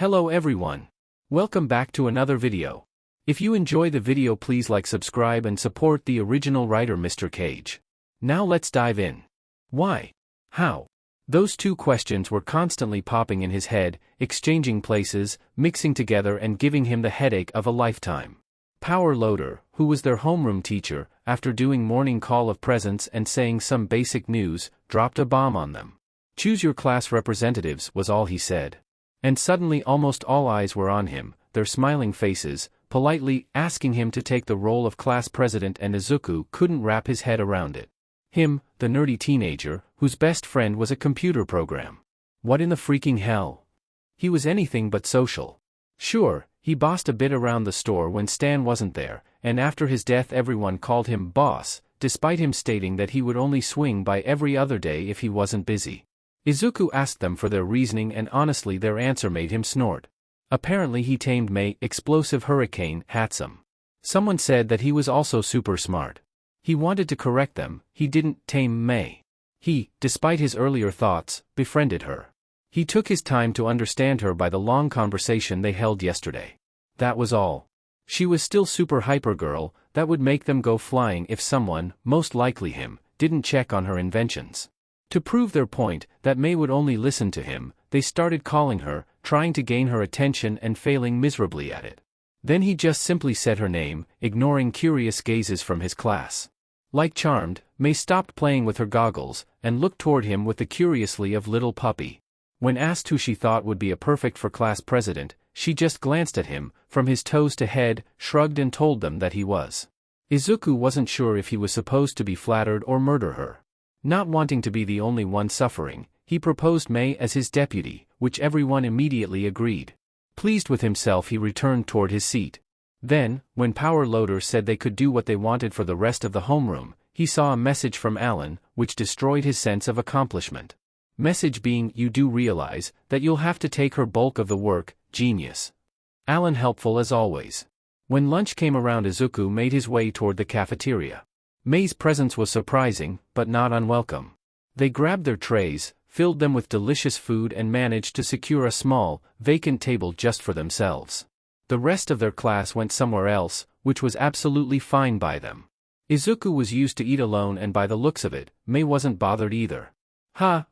Hello everyone. Welcome back to another video. If you enjoy the video, please like, subscribe and support the original writer mrkage. Now let's dive in. Why? How? Those two questions were constantly popping in his head, exchanging places, mixing together and giving him the headache of a lifetime. Power Loader, who was their homeroom teacher, after doing morning call of presence and saying some basic news, dropped a bomb on them. Choose your class representatives was all he said. And suddenly almost all eyes were on him, their smiling faces, politely asking him to take the role of class president, and Izuku couldn't wrap his head around it. Him, the nerdy teenager, whose best friend was a computer program. What in the freaking hell? He was anything but social. Sure, he bossed a bit around the store when Stan wasn't there, and after his death everyone called him boss, despite him stating that he would only swing by every other day if he wasn't busy. Izuku asked them for their reasoning, and honestly their answer made him snort. Apparently he tamed Mei, explosive hurricane, handsome. Someone said that he was also super smart. He wanted to correct them, he didn't tame Mei. He, despite his earlier thoughts, befriended her. He took his time to understand her by the long conversation they held yesterday. That was all. She was still super hyper girl, that would make them go flying if someone, most likely him, didn't check on her inventions. To prove their point, that Mei would only listen to him, they started calling her, trying to gain her attention and failing miserably at it. Then he just simply said her name, ignoring curious gazes from his class. Like charmed, Mei stopped playing with her goggles, and looked toward him with the curiously of little puppy. When asked who she thought would be a perfect for class president, she just glanced at him, from his toes to head, shrugged and told them that he was. Izuku wasn't sure if he was supposed to be flattered or murder her. Not wanting to be the only one suffering, he proposed Mei as his deputy, which everyone immediately agreed. Pleased with himself, he returned toward his seat. Then, when Power Loader said they could do what they wanted for the rest of the homeroom, he saw a message from Alan, which destroyed his sense of accomplishment. Message being, you do realize that you'll have to take her bulk of the work, genius. Alan helpful as always. When lunch came around, Izuku made his way toward the cafeteria. Mei's presence was surprising, but not unwelcome. They grabbed their trays, filled them with delicious food and managed to secure a small, vacant table just for themselves. The rest of their class went somewhere else, which was absolutely fine by them. Izuku was used to eat alone, and by the looks of it, Mei wasn't bothered either.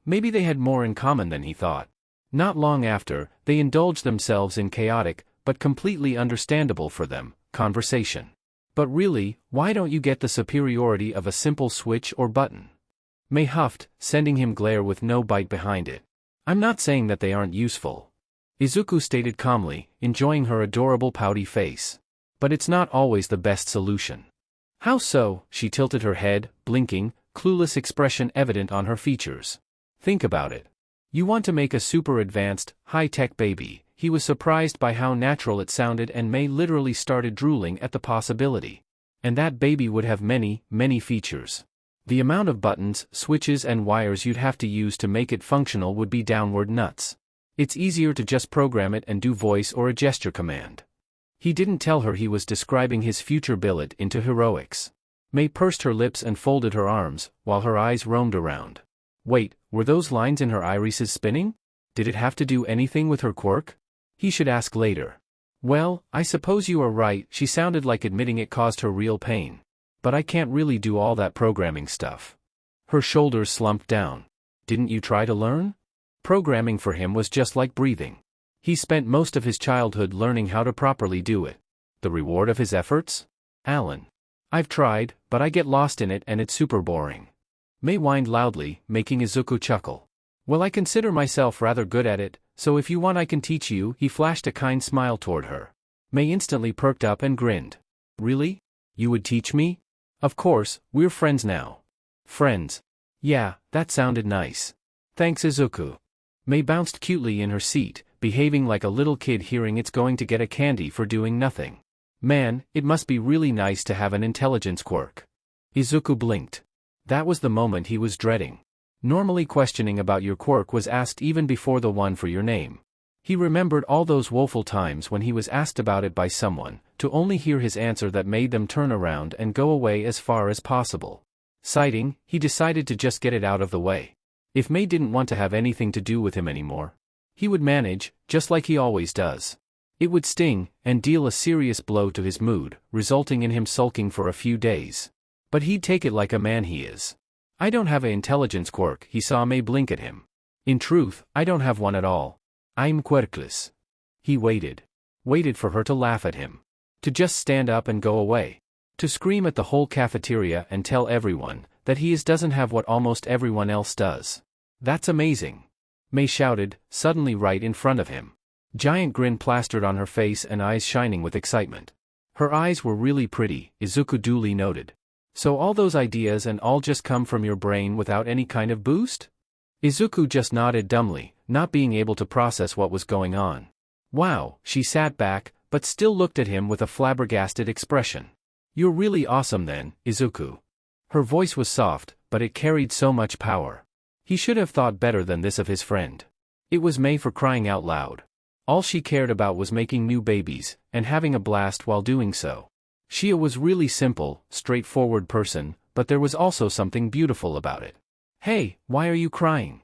Maybe they had more in common than he thought. Not long after, they indulged themselves in chaotic, but completely understandable for them, conversation. But really, why don't you get the superiority of a simple switch or button? Mei huffed, sending him glare with no bite behind it. I'm not saying that they aren't useful. Izuku stated calmly, enjoying her adorable pouty face. But it's not always the best solution. How so? She tilted her head, blinking, clueless expression evident on her features. Think about it. You want to make a super advanced, high-tech baby. He was surprised by how natural it sounded, and Mei literally started drooling at the possibility. And that baby would have many, many features. The amount of buttons, switches and wires you'd have to use to make it functional would be downward nuts. It's easier to just program it and do voice or a gesture command. He didn't tell her he was describing his future billet into heroics. Mei pursed her lips and folded her arms, while her eyes roamed around. Wait, were those lines in her irises spinning? Did it have to do anything with her quirk? He should ask later. Well, I suppose you are right, she sounded like admitting it caused her real pain. But I can't really do all that programming stuff. Her shoulders slumped down. Didn't you try to learn? Programming for him was just like breathing. He spent most of his childhood learning how to properly do it. The reward of his efforts? Alan. I've tried, but I get lost in it and it's super boring. Mei whined loudly, making Izuku chuckle. Well, I consider myself rather good at it, so if you want I can teach you. He flashed a kind smile toward her. Mei instantly perked up and grinned. Really? You would teach me? Of course, we're friends now. Friends. Yeah, that sounded nice. Thanks, Izuku. Mei bounced cutely in her seat, behaving like a little kid hearing it's going to get a candy for doing nothing. Man, it must be really nice to have an intelligence quirk. Izuku blinked. That was the moment he was dreading. Normally questioning about your quirk was asked even before the one for your name. He remembered all those woeful times when he was asked about it by someone, to only hear his answer that made them turn around and go away as far as possible. Sighing, he decided to just get it out of the way. If Mei didn't want to have anything to do with him anymore, He would manage, just like he always does. It would sting, and deal a serious blow to his mood, resulting in him sulking for a few days. But he'd take it like a man he is. I don't have an intelligence quirk, he saw May blink at him. In truth, I don't have one at all. I'm quirkless. He waited. Waited for her to laugh at him. To just stand up and go away. To scream at the whole cafeteria and tell everyone that he doesn't have what almost everyone else does. That's amazing. May shouted, suddenly right in front of him. Giant grin plastered on her face and eyes shining with excitement. Her eyes were really pretty, Izuku duly noted. So all those ideas and all just come from your brain without any kind of boost? Izuku just nodded dumbly, not being able to process what was going on. Wow, she sat back, but still looked at him with a flabbergasted expression. You're really awesome then, Izuku. Her voice was soft, but it carried so much power. He should have thought better than this of his friend. It was May, for crying out loud. All she cared about was making new babies, and having a blast while doing so. Shia was really simple, straightforward person, but there was also something beautiful about it. Hey, why are you crying?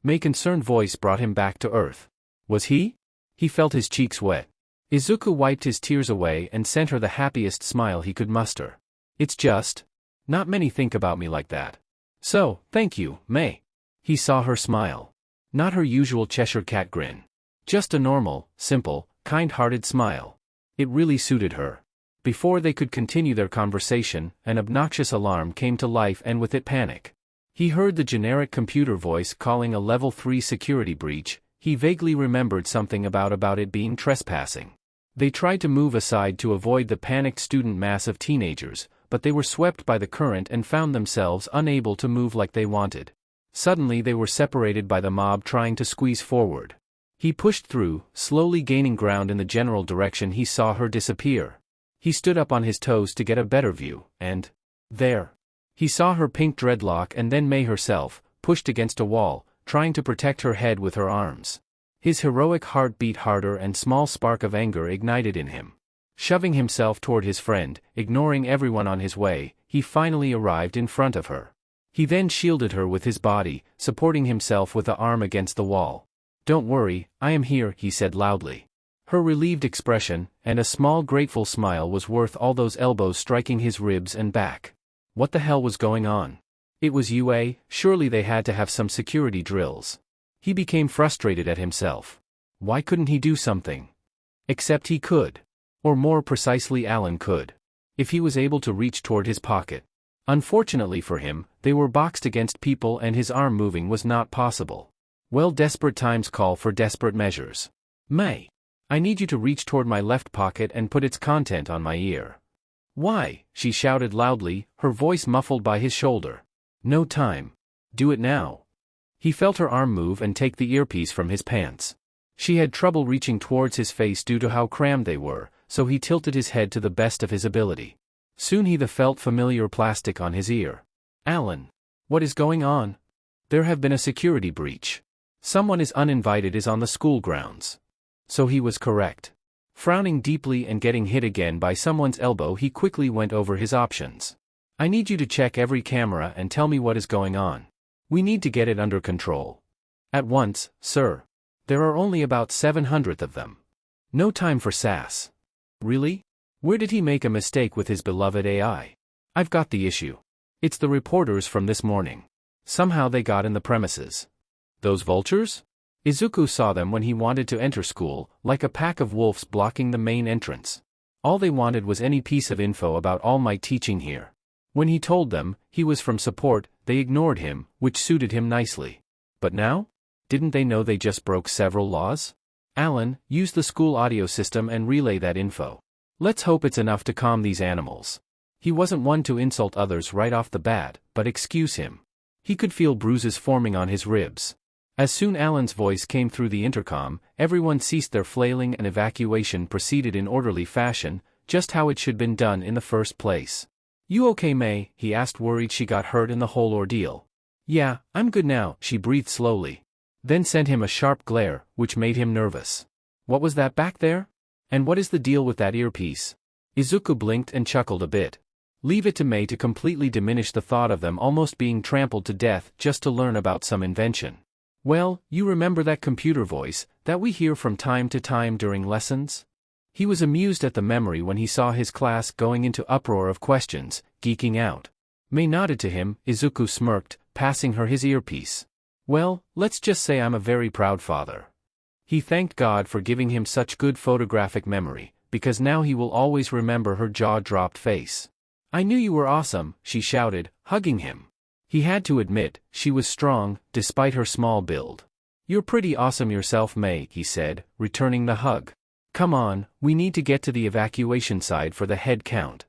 May's concerned voice brought him back to earth. Was he? He felt his cheeks wet. Izuku wiped his tears away and sent her the happiest smile he could muster. It's just. Not many think about me like that. So, thank you, May. He saw her smile. Not her usual Cheshire cat grin. Just a normal, simple, kind-hearted smile. It really suited her. Before they could continue their conversation, an obnoxious alarm came to life and with it panic. He heard the generic computer voice calling a level 3 security breach. He vaguely remembered something about it being trespassing. They tried to move aside to avoid the panicked student mass of teenagers, but they were swept by the current and found themselves unable to move like they wanted. Suddenly they were separated by the mob trying to squeeze forward. He pushed through, slowly gaining ground in the general direction. He saw her disappear. He stood up on his toes to get a better view, and there. He saw her pink dreadlock and then May herself, pushed against a wall, trying to protect her head with her arms. His heroic heart beat harder and small spark of anger ignited in him. Shoving himself toward his friend, ignoring everyone on his way, he finally arrived in front of her. He then shielded her with his body, supporting himself with the arm against the wall. Don't worry, I am here, he said loudly. Her relieved expression, and a small grateful smile was worth all those elbows striking his ribs and back. What the hell was going on? It was UA, surely they had to have some security drills. He became frustrated at himself. Why couldn't he do something? Except he could. Or more precisely Alan could. If he was able to reach toward his pocket. Unfortunately for him, they were boxed against people and his arm moving was not possible. Well, desperate times call for desperate measures. May. I need you to reach toward my left pocket and put its content on my ear. Why? She shouted loudly, her voice muffled by his shoulder. No time. Do it now. He felt her arm move and take the earpiece from his pants. She had trouble reaching towards his face due to how crammed they were, so he tilted his head to the best of his ability. Soon he felt familiar plastic on his ear. Alan. What is going on? There have been a security breach. Someone is uninvited is on the school grounds. So he was correct. Frowning deeply and getting hit again by someone's elbow, he quickly went over his options. I need you to check every camera and tell me what is going on. We need to get it under control. At once, sir. There are only about 700 of them. No time for sass. Really? Where did he make a mistake with his beloved AI? I've got the issue. It's the reporters from this morning. Somehow they got in the premises. Those vultures? Izuku saw them when he wanted to enter school, like a pack of wolves blocking the main entrance. All they wanted was any piece of info about All Might teaching here. When he told them he was from support, they ignored him, which suited him nicely. But now? Didn't they know they just broke several laws? Alan, use the school audio system and relay that info. Let's hope it's enough to calm these animals. He wasn't one to insult others right off the bat, but excuse him. He could feel bruises forming on his ribs. As soon Alan's voice came through the intercom, everyone ceased their flailing and evacuation proceeded in orderly fashion, just how it should been done in the first place. You okay, May? He asked, worried she got hurt in the whole ordeal. Yeah, I'm good now, she breathed slowly. Then sent him a sharp glare, which made him nervous. What was that back there? And what is the deal with that earpiece? Izuku blinked and chuckled a bit. Leave it to May to completely diminish the thought of them almost being trampled to death just to learn about some invention. Well, you remember that computer voice that we hear from time to time during lessons? He was amused at the memory when he saw his class going into uproar of questions, geeking out. Mei nodded to him, Izuku smirked, passing her his earpiece. Well, let's just say I'm a very proud father. He thanked God for giving him such good photographic memory, because now he will always remember her jaw-dropped face. I knew you were awesome, she shouted, hugging him. He had to admit, she was strong, despite her small build. You're pretty awesome yourself, Mei, he said, returning the hug. Come on, we need to get to the evacuation side for the head count.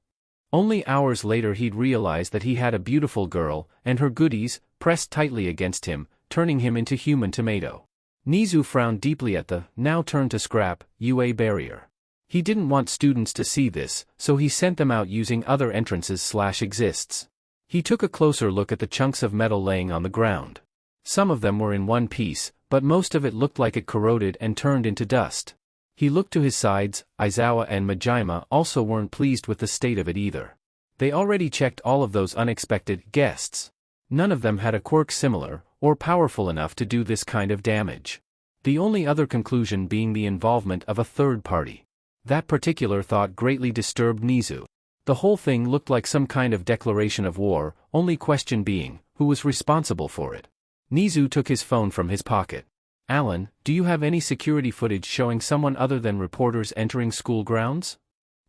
Only hours later he'd realized that he had a beautiful girl, and her goodies, pressed tightly against him, turning him into human tomato. Nizu frowned deeply at the, now turned to scrap, UA barrier. He didn't want students to see this, so he sent them out using other entrances/exists. He took a closer look at the chunks of metal laying on the ground. Some of them were in one piece, but most of it looked like it corroded and turned into dust. He looked to his sides. Aizawa and Majima also weren't pleased with the state of it either. They already checked all of those unexpected guests. None of them had a quirk similar, or powerful enough to do this kind of damage. The only other conclusion being the involvement of a third party. That particular thought greatly disturbed Nizu. The whole thing looked like some kind of declaration of war, only question being, who was responsible for it. Nizu took his phone from his pocket. Alan, do you have any security footage showing someone other than reporters entering school grounds?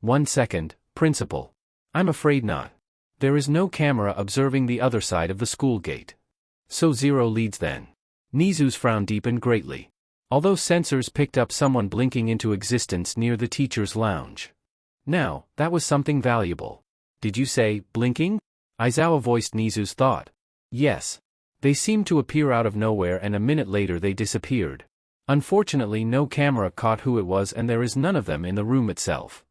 1 second, Principal. I'm afraid not. There is no camera observing the other side of the school gate. So 0 leads then. Nizu's frown deepened greatly. Although sensors picked up someone blinking into existence near the teacher's lounge. Now, that was something valuable. Did you say, blinking? Aizawa voiced Nizu's thought. Yes. They seemed to appear out of nowhere and a minute later they disappeared. Unfortunately no camera caught who it was and there is none of them in the room itself.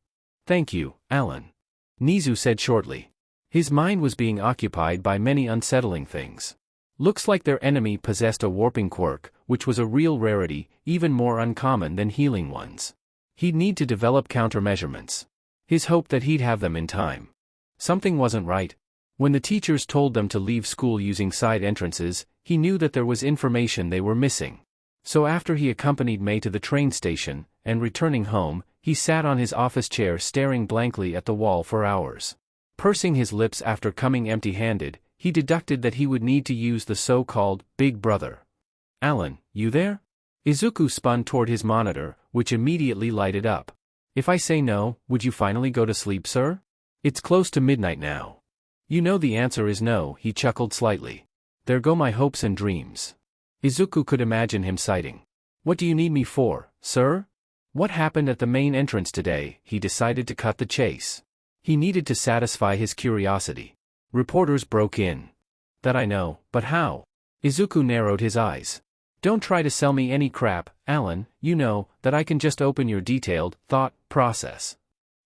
Thank you, Alan. Nizu said shortly. His mind was being occupied by many unsettling things. Looks like their enemy possessed a warping quirk, which was a real rarity, even more uncommon than healing ones. He'd need to develop countermeasurements. His hope that he'd have them in time. Something wasn't right. When the teachers told them to leave school using side entrances, he knew that there was information they were missing. So after he accompanied Mei to the train station, and returning home, he sat on his office chair staring blankly at the wall for hours. Pursing his lips after coming empty-handed, he deducted that he would need to use the so-called Big Brother. Alan, you there? Izuku spun toward his monitor, which immediately lighted up. If I say no, would you finally go to sleep, sir? It's close to midnight now. You know the answer is no, he chuckled slightly. There go my hopes and dreams. Izuku could imagine him citing. What do you need me for, sir? What happened at the main entrance today? He decided to cut the chase. He needed to satisfy his curiosity. Reporters broke in. That I know, but how? Izuku narrowed his eyes. Don't try to sell me any crap, Alan, you know, that I can just open your detailed thought process.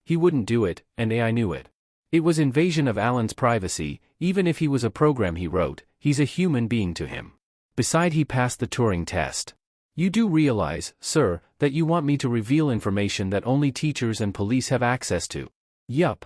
He wouldn't do it, and I knew it. It was invasion of Alan's privacy, even if he was a program he wrote, he's a human being to him. Besides he passed the Turing test. You do realize, sir, that you want me to reveal information that only teachers and police have access to. Yup.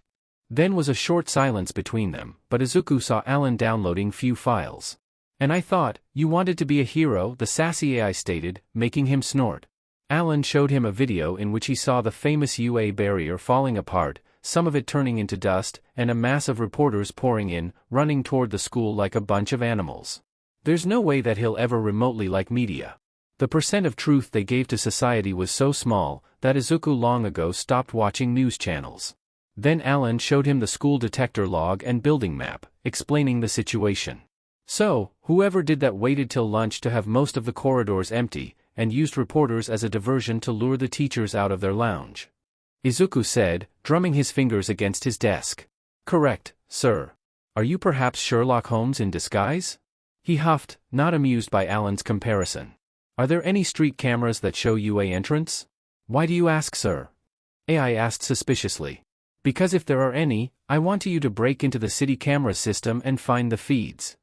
Then was a short silence between them, but Izuku saw Alan downloading few files. And I thought, you wanted to be a hero, the sassy AI stated, making him snort. Alan showed him a video in which he saw the famous UA barrier falling apart, some of it turning into dust, and a mass of reporters pouring in, running toward the school like a bunch of animals. There's no way that he'll ever remotely like media. The percent of truth they gave to society was so small, that Izuku long ago stopped watching news channels. Then Alan showed him the school detector log and building map, explaining the situation. So, whoever did that waited till lunch to have most of the corridors empty, and used reporters as a diversion to lure the teachers out of their lounge. Izuku said, drumming his fingers against his desk. Correct, sir. Are you perhaps Sherlock Holmes in disguise? He huffed, not amused by Alan's comparison. Are there any street cameras that show UA entrance? Why do you ask, sir? AI asked suspiciously. Because if there are any, I want you to break into the city camera system and find the feeds.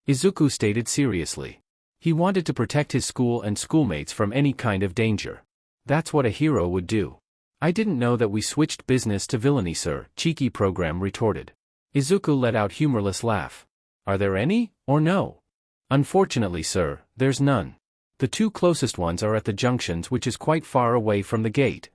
Izuku stated seriously. He wanted to protect his school and schoolmates from any kind of danger. That's what a hero would do. I didn't know that we switched business to villainy, sir, cheeky program retorted. Izuku let out humorless laugh. Are there any, or no? Unfortunately, sir, there's none. The two closest ones are at the junctions, which is quite far away from the gate.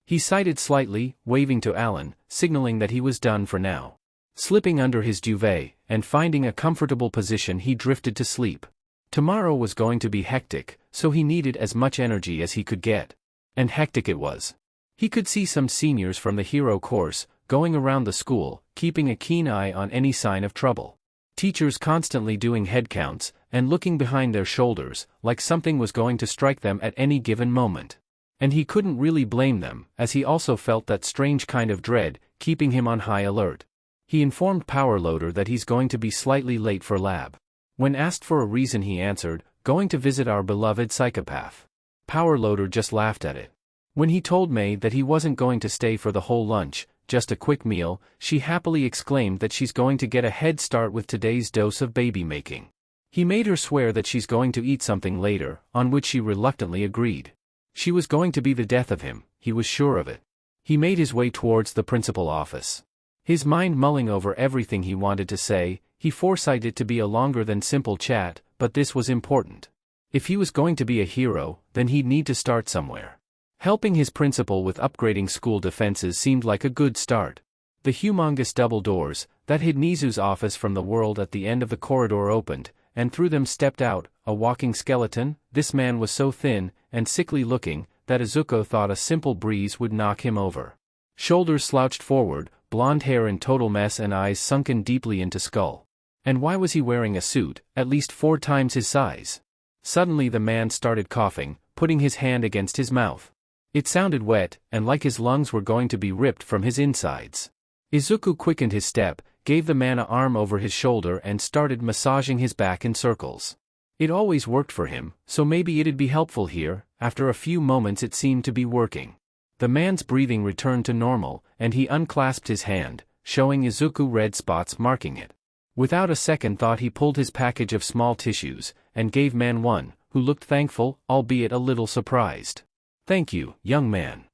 He sighed slightly, waving to Alan, signaling that he was done for now. Slipping under his duvet, and finding a comfortable position, he drifted to sleep. Tomorrow was going to be hectic, so he needed as much energy as he could get. And hectic it was. He could see some seniors from the hero course, going around the school, keeping a keen eye on any sign of trouble. Teachers constantly doing head counts, and looking behind their shoulders, like something was going to strike them at any given moment. And he couldn't really blame them, as he also felt that strange kind of dread, keeping him on high alert. He informed Powerloader that he's going to be slightly late for lab. When asked for a reason, he answered, "Going to visit our beloved psychopath." Powerloader just laughed at it. When he told May that he wasn't going to stay for the whole lunch, just a quick meal, she happily exclaimed that she's going to get a head start with today's dose of baby making. He made her swear that she's going to eat something later, on which she reluctantly agreed. She was going to be the death of him, he was sure of it. He made his way towards the principal office. His mind mulling over everything he wanted to say, he foresighted it to be a longer than simple chat, but this was important. If he was going to be a hero, then he'd need to start somewhere. Helping his principal with upgrading school defenses seemed like a good start. The humongous double doors that hid Nizu's office from the world at the end of the corridor opened, and through them stepped out a walking skeleton. This man was so thin and sickly looking that Izuku thought a simple breeze would knock him over. Shoulders slouched forward, blonde hair in total mess, and eyes sunken deeply into skull. And why was he wearing a suit, at least 4 times his size? Suddenly the man started coughing, putting his hand against his mouth. It sounded wet, and like his lungs were going to be ripped from his insides. Izuku quickened his step, gave the man an arm over his shoulder, and started massaging his back in circles. It always worked for him, so maybe it'd be helpful here. After a few moments it seemed to be working. The man's breathing returned to normal, and he unclasped his hand, showing Izuku red spots marking it. Without a second thought he pulled his package of small tissues, and gave man one, who looked thankful, albeit a little surprised. "Thank you, young man."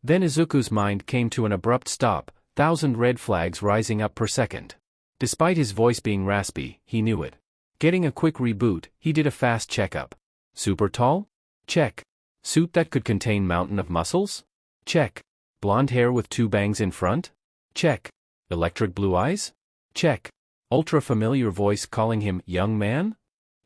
Then Izuku's mind came to an abrupt stop, 1,000 red flags rising up per second. Despite his voice being raspy, he knew it. Getting a quick reboot, he did a fast checkup. Super tall? Check. Suit that could contain mountain of muscles? Check. Blonde hair with 2 bangs in front? Check. Electric blue eyes? Check. Ultra familiar voice calling him young man?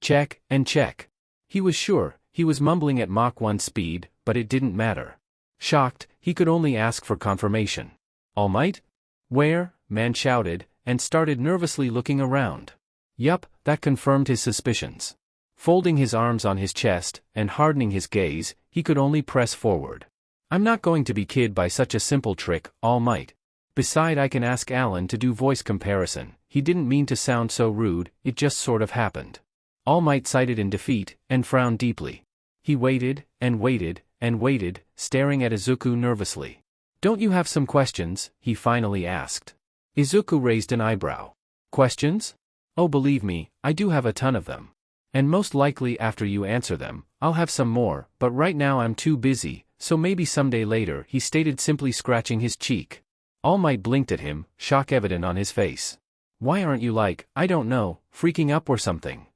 Check and check. He was sure. He was mumbling at Mach 1 speed, but it didn't matter. Shocked, he could only ask for confirmation. All Might? Where? Man shouted, and started nervously looking around. Yup, that confirmed his suspicions. Folding his arms on his chest, and hardening his gaze, he could only press forward. "I'm not going to be kid by such a simple trick, All Might. Beside, I can ask Alan to do voice comparison." He didn't mean to sound so rude, it just sort of happened. All Might sighed in defeat, and frowned deeply. He waited, and waited, and waited, staring at Izuku nervously. "Don't you have some questions?" he finally asked. Izuku raised an eyebrow. "Questions? Oh, believe me, I do have a ton of them. And most likely after you answer them, I'll have some more, but right now I'm too busy, so maybe someday later," he stated, simply scratching his cheek. All Might blinked at him, shock evident on his face. "Why aren't you I don't know, freaking up or something?"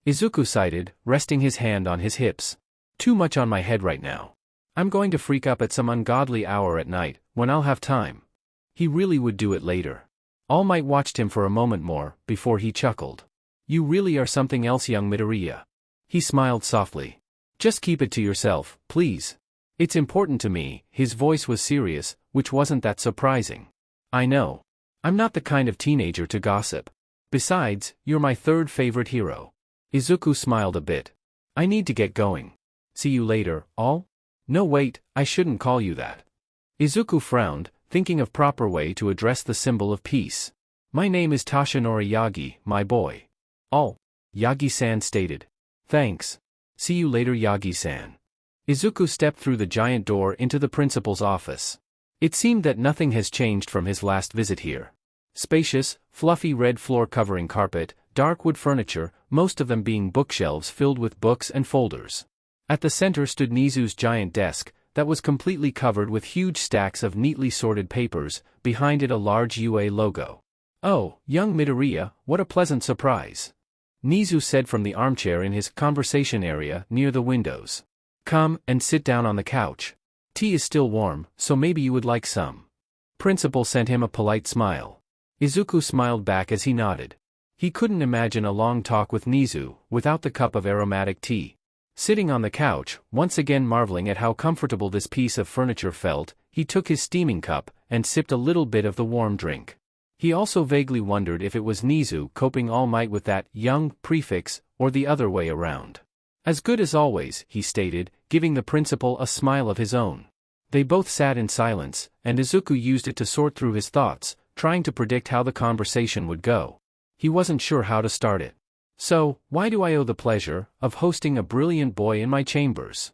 Izuku sighed, resting his hand on his hips. "Too much on my head right now. I'm going to freak up at some ungodly hour at night, when I'll have time." He really would do it later. All Might watched him for a moment more, before he chuckled. "You really are something else, young Midoriya." He smiled softly. "Just keep it to yourself, please. It's important to me." His voice was serious, which wasn't that surprising. "I know. I'm not the kind of teenager to gossip. Besides, you're my 3rd favorite hero." Izuku smiled a bit. "I need to get going. See you later, All?" "No, wait, I shouldn't call you that." Izuku frowned, thinking of proper way to address the symbol of peace. "My name is Toshinori Yagi, my boy." "All," Yagi-san stated. "Thanks. See you later, Yagi-san." Izuku stepped through the giant door into the principal's office. It seemed that nothing has changed from his last visit here. Spacious, fluffy red floor-covering carpet, dark wood furniture, most of them being bookshelves filled with books and folders. At the center stood Nizu's giant desk, that was completely covered with huge stacks of neatly sorted papers, behind it a large UA logo. "Oh, young Midoriya, what a pleasant surprise." Nizu said from the armchair in his conversation area near the windows. Come and sit down on the couch. Tea is still warm, so maybe you would like some. Principal sent him a polite smile. Izuku smiled back as he nodded. He couldn't imagine a long talk with Nizu without the cup of aromatic tea. Sitting on the couch, once again marveling at how comfortable this piece of furniture felt, he took his steaming cup and sipped a little bit of the warm drink. He also vaguely wondered if it was Nizu coping all might with that young prefix or the other way around. As good as always, he stated, giving the principal a smile of his own. They both sat in silence, and Izuku used it to sort through his thoughts, trying to predict how the conversation would go. He wasn't sure how to start it. So, why do I owe the pleasure of hosting a brilliant boy in my chambers?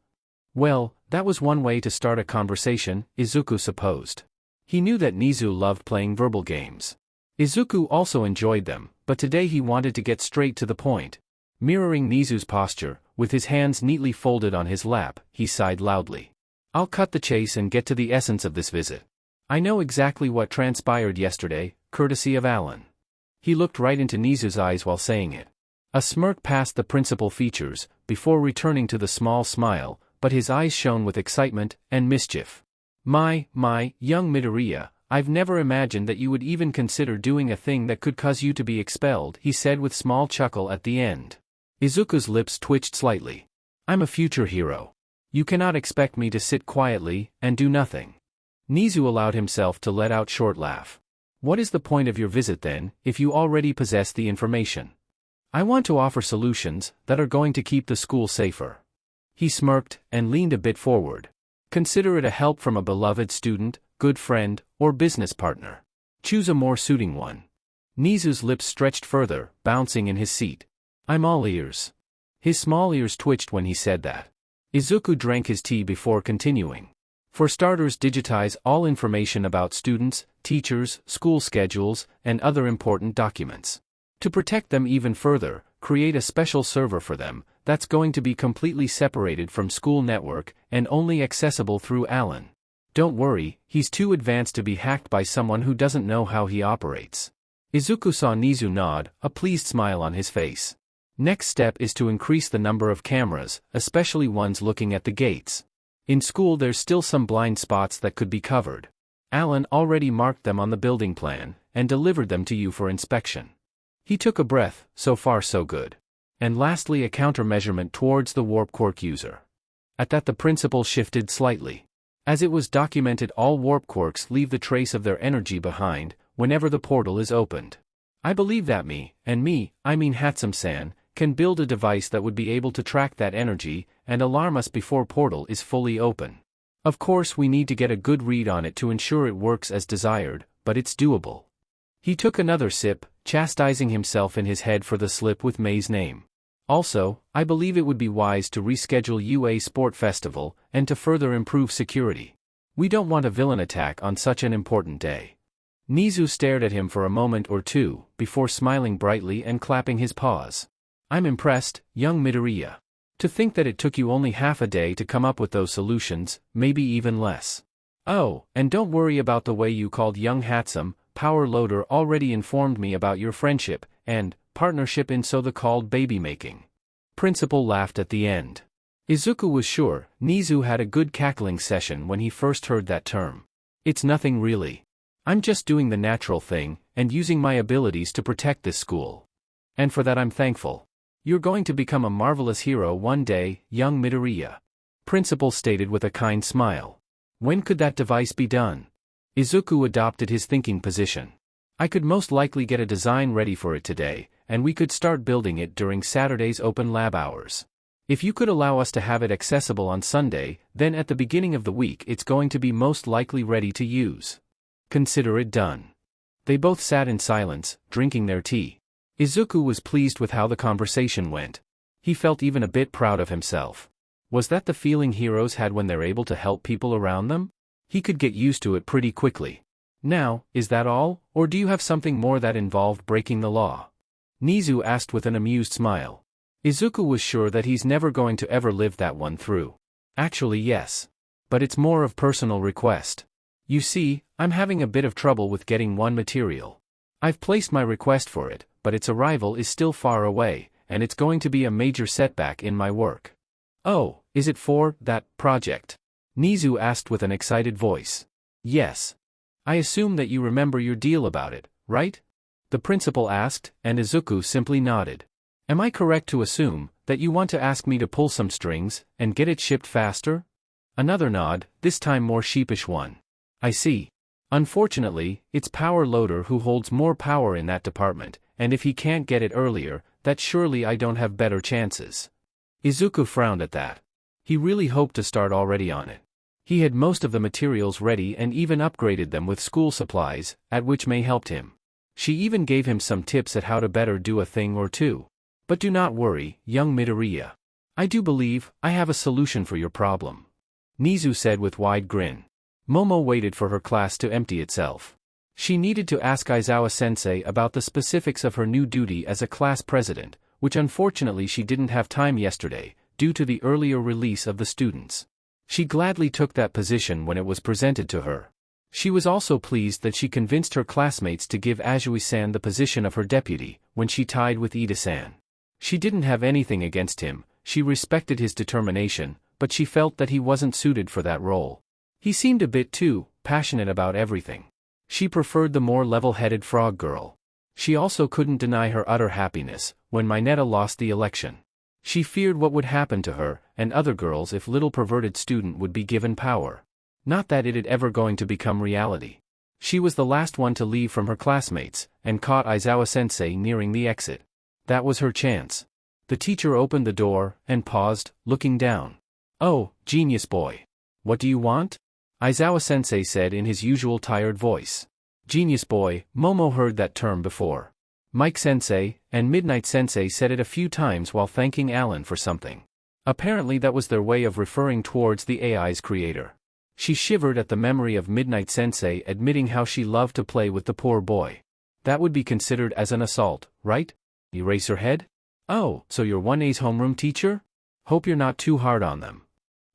Well, that was one way to start a conversation, Izuku supposed. He knew that Nizu loved playing verbal games. Izuku also enjoyed them, but today he wanted to get straight to the point. Mirroring Nizu's posture, with his hands neatly folded on his lap, he sighed loudly. I'll cut the chase and get to the essence of this visit. I know exactly what transpired yesterday, courtesy of Alan. He looked right into Nizu's eyes while saying it. A smirk passed the principal features, before returning to the small smile, but his eyes shone with excitement and mischief. My, young Midoriya, I've never imagined that you would even consider doing a thing that could cause you to be expelled, he said with small chuckle at the end. Izuku's lips twitched slightly. I'm a future hero. You cannot expect me to sit quietly and do nothing. Nizu allowed himself to let out a short laugh. What is the point of your visit then, if you already possess the information? I want to offer solutions that are going to keep the school safer. He smirked and leaned a bit forward. Consider it a help from a beloved student, good friend, or business partner. Choose a more suiting one. Nizu's lips stretched further, bouncing in his seat. I'm all ears. His small ears twitched when he said that. Izuku drank his tea before continuing. For starters, digitize all information about students, teachers, school schedules, and other important documents. To protect them even further, create a special server for them that's going to be completely separated from school network and only accessible through Alan. Don't worry, he's too advanced to be hacked by someone who doesn't know how he operates. Izuku saw Nizu nod, a pleased smile on his face. Next step is to increase the number of cameras, especially ones looking at the gates. In school there's still some blind spots that could be covered. Alan already marked them on the building plan and delivered them to you for inspection. He took a breath, so far so good. And lastly, a countermeasurement towards the warp quirk user. At that the principal shifted slightly. As it was documented, all warp quirks leave the trace of their energy behind whenever the portal is opened. I believe that I mean Hatsum-san, can build a device that would be able to track that energy and alarm us before portal is fully open. Of course we need to get a good read on it to ensure it works as desired, but it's doable. He took another sip, chastising himself in his head for the slip with May's name. Also, I believe it would be wise to reschedule UA Sport Festival and to further improve security. We don't want a villain attack on such an important day. Nizu stared at him for a moment or two, before smiling brightly and clapping his paws. I'm impressed, young Midoriya. To think that it took you only half a day to come up with those solutions, maybe even less. Oh, and don't worry about the way you called young Hatsum. Power Loader already informed me about your friendship and partnership in so-called baby-making. Principal laughed at the end. Izuku was sure Nizu had a good cackling session when he first heard that term. It's nothing really. I'm just doing the natural thing and using my abilities to protect this school. And for that I'm thankful. You're going to become a marvelous hero one day, young Midoriya. Principal stated with a kind smile. When could that device be done? Izuku adopted his thinking position. I could most likely get a design ready for it today, and we could start building it during Saturday's open lab hours. If you could allow us to have it accessible on Sunday, then at the beginning of the week it's going to be most likely ready to use. Consider it done. They both sat in silence, drinking their tea. Izuku was pleased with how the conversation went. He felt even a bit proud of himself. Was that the feeling heroes had when they're able to help people around them? He could get used to it pretty quickly. Now, is that all, or do you have something more that involved breaking the law? Nizu asked with an amused smile. Izuku was sure that he's never going to ever live that one through. Actually yes. But it's more of personal request. You see, I'm having a bit of trouble with getting one material. I've placed my request for it, but its arrival is still far away, and it's going to be a major setback in my work. Oh, is it for that project? Nizu asked with an excited voice. Yes. I assume that you remember your deal about it, right? The principal asked, and Izuku simply nodded. Am I correct to assume that you want to ask me to pull some strings and get it shipped faster? Another nod, this time more sheepish one. I see. Unfortunately, it's Power Loader who holds more power in that department, and if he can't get it earlier, that surely I don't have better chances. Izuku frowned at that. He really hoped to start already on it. He had most of the materials ready and even upgraded them with school supplies, at which May helped him. She even gave him some tips at how to better do a thing or two. But do not worry, young Midoriya. I do believe I have a solution for your problem. Nizu said with wide grin. Momo waited for her class to empty itself. She needed to ask Aizawa-sensei about the specifics of her new duty as a class president, which unfortunately she didn't have time yesterday, due to the earlier release of the students. She gladly took that position when it was presented to her. She was also pleased that she convinced her classmates to give Azui-san the position of her deputy, when she tied with Ida-san. She didn't have anything against him, she respected his determination, but she felt that he wasn't suited for that role. He seemed a bit too passionate about everything. She preferred the more level-headed frog girl. She also couldn't deny her utter happiness when Mineta lost the election. She feared what would happen to her and other girls if little perverted student would be given power. Not that it had ever going to become reality. She was the last one to leave from her classmates, and caught Aizawa-sensei nearing the exit. That was her chance. The teacher opened the door and paused, looking down. Oh, genius boy. What do you want? Aizawa-sensei said in his usual tired voice. Genius boy, Momo heard that term before. Mike-sensei and Midnight-sensei said it a few times while thanking Alan for something. Apparently that was their way of referring towards the AI's creator. She shivered at the memory of Midnight-sensei admitting how she loved to play with the poor boy. That would be considered as an assault, right? Eraserhead? Oh, so you're 1A's homeroom teacher? Hope you're not too hard on them.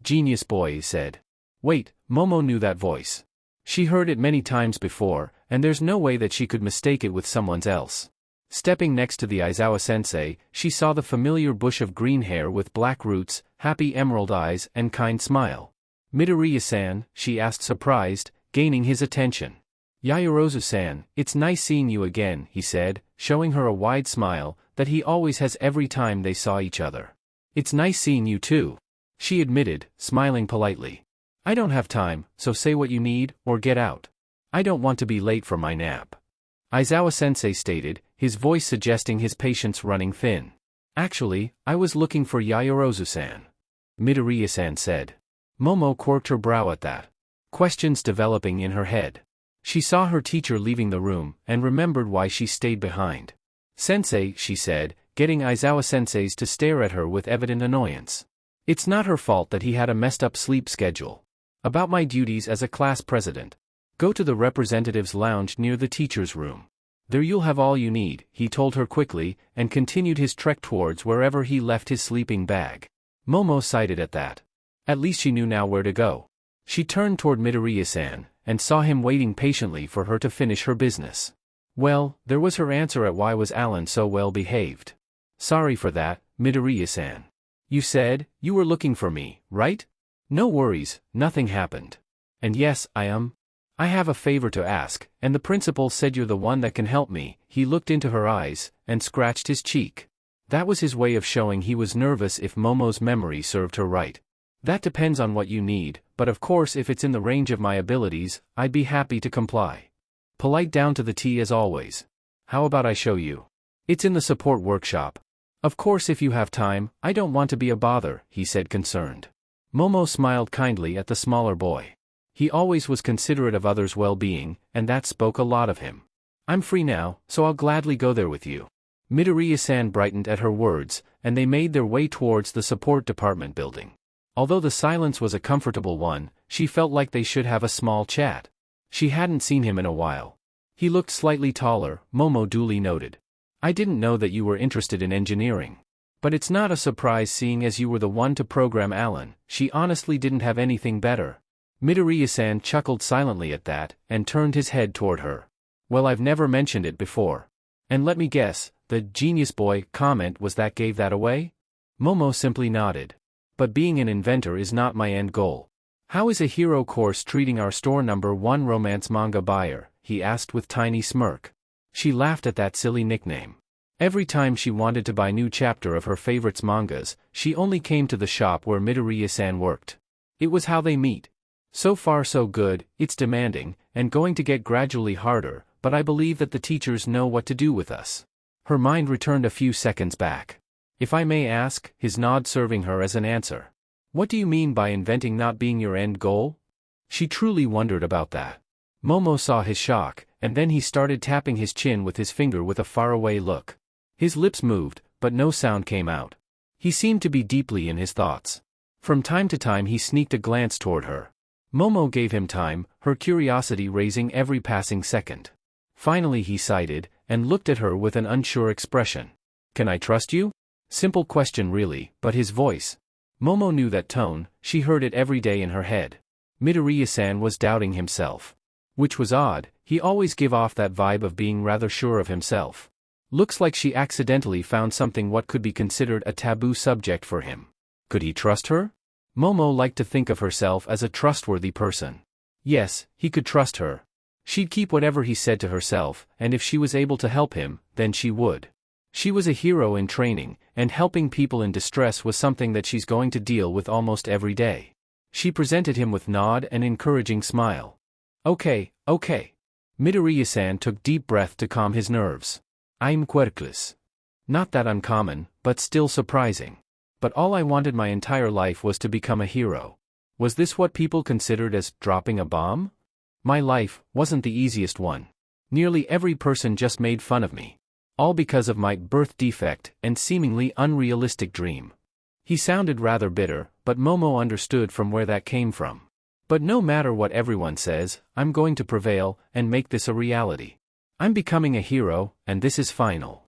Genius boy said. Wait, Momo knew that voice. She heard it many times before, and there's no way that she could mistake it with someone else. Stepping next to the Aizawa-sensei, she saw the familiar bush of green hair with black roots, happy emerald eyes and kind smile. Midoriya-san, she asked surprised, gaining his attention. Yaoyorozu-san, it's nice seeing you again, he said, showing her a wide smile that he always has every time they saw each other. It's nice seeing you too, she admitted, smiling politely. I don't have time, so say what you need, or get out. I don't want to be late for my nap. Aizawa-sensei stated, his voice suggesting his patience running thin. Actually, I was looking for Yaoyorozu-san. Midoriya-san said. Momo quirked her brow at that. Questions developing in her head. She saw her teacher leaving the room, and remembered why she stayed behind. Sensei, she said, getting Aizawa-sensei's to stare at her with evident annoyance. It's not her fault that he had a messed up sleep schedule. About my duties as a class president. Go to the representatives' lounge near the teacher's room. There you'll have all you need, he told her quickly, and continued his trek towards wherever he left his sleeping bag. Momo sighed at that. At least she knew now where to go. She turned toward Midoriya-san, and saw him waiting patiently for her to finish her business. Well, there was her answer at why was Alan so well behaved. Sorry for that, Midoriya-san. You said, you were looking for me, right? No worries, nothing happened. And yes, I have a favor to ask, and the principal said you're the one that can help me. He looked into her eyes, and scratched his cheek. That was his way of showing he was nervous if Momo's memory served her right. That depends on what you need, but of course if it's in the range of my abilities, I'd be happy to comply. Polite down to the T as always. How about I show you? It's in the support workshop. Of course if you have time, I don't want to be a bother, he said concerned. Momo smiled kindly at the smaller boy. He always was considerate of others' well-being, and that spoke a lot of him. I'm free now, so I'll gladly go there with you. Midoriya-san brightened at her words, and they made their way towards the support department building. Although the silence was a comfortable one, she felt like they should have a small chat. She hadn't seen him in a while. He looked slightly taller, Momo duly noted. I didn't know that you were interested in engineering. But it's not a surprise seeing as you were the one to program Alan. She honestly didn't have anything better. Midoriya-san chuckled silently at that, and turned his head toward her. Well, I've never mentioned it before. And let me guess, the genius boy comment was that gave that away? Momo simply nodded. But being an inventor is not my end goal. How is a hero course treating our store #1 romance manga buyer? He asked with tiny smirk. She laughed at that silly nickname. Every time she wanted to buy new chapter of her favorites mangas, she only came to the shop where Midoriya-san worked. It was how they meet. So far so good, it's demanding, and going to get gradually harder, but I believe that the teachers know what to do with us. Her mind returned a few seconds back. If I may ask, his nod serving her as an answer. What do you mean by inventing not being your end goal? She truly wondered about that. Momo saw his shock, and then he started tapping his chin with his finger with a faraway look. His lips moved, but no sound came out. He seemed to be deeply in his thoughts. From time to time he sneaked a glance toward her. Momo gave him time, her curiosity raising every passing second. Finally he sighed, and looked at her with an unsure expression. Can I trust you? Simple question really, but his voice. Momo knew that tone, she heard it every day in her head. Midoriya-san was doubting himself. Which was odd, he always gave off that vibe of being rather sure of himself. Looks like she accidentally found something what could be considered a taboo subject for him. Could he trust her? Momo liked to think of herself as a trustworthy person. Yes, he could trust her. She'd keep whatever he said to herself, and if she was able to help him, then she would. She was a hero in training, and helping people in distress was something that she's going to deal with almost every day. She presented him with nod and encouraging smile. Okay. Midoriya-san took deep breath to calm his nerves. I'm quirkless. Not that uncommon, but still surprising. But all I wanted my entire life was to become a hero. Was this what people considered as dropping a bomb? My life wasn't the easiest one. Nearly every person just made fun of me. All because of my birth defect and seemingly unrealistic dream. He sounded rather bitter, but Momo understood from where that came from. But no matter what everyone says, I'm going to prevail and make this a reality. I'm becoming a hero, and this is final.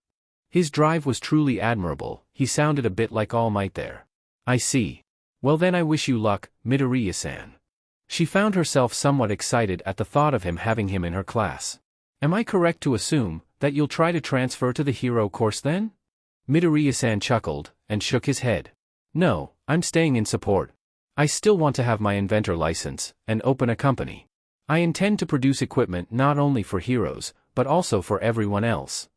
His drive was truly admirable, he sounded a bit like All Might there. I see. Well then I wish you luck, Midoriya-san. She found herself somewhat excited at the thought of him having him in her class. Am I correct to assume that you'll try to transfer to the hero course then? Midoriya-san chuckled, and shook his head. No, I'm staying in support. I still want to have my inventor license, and open a company. I intend to produce equipment not only for heroes, but also for everyone else.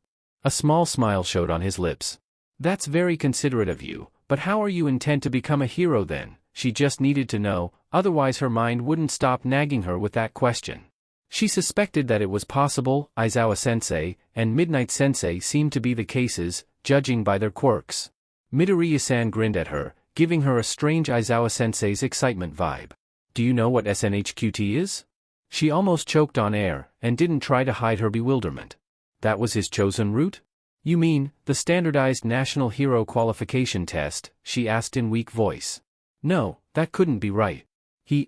A small smile showed on his lips. That's very considerate of you, but how are you intent to become a hero then? She just needed to know, otherwise her mind wouldn't stop nagging her with that question. She suspected that it was possible. Aizawa-sensei and Midnight-sensei seemed to be the cases, judging by their quirks. Midoriya-san grinned at her, giving her a strange Aizawa-sensei's excitement vibe. Do you know what SNHQT is? She almost choked on air, and didn't try to hide her bewilderment. That was his chosen route? You mean, the standardized National Hero Qualification Test? She asked in weak voice. No, that couldn't be right.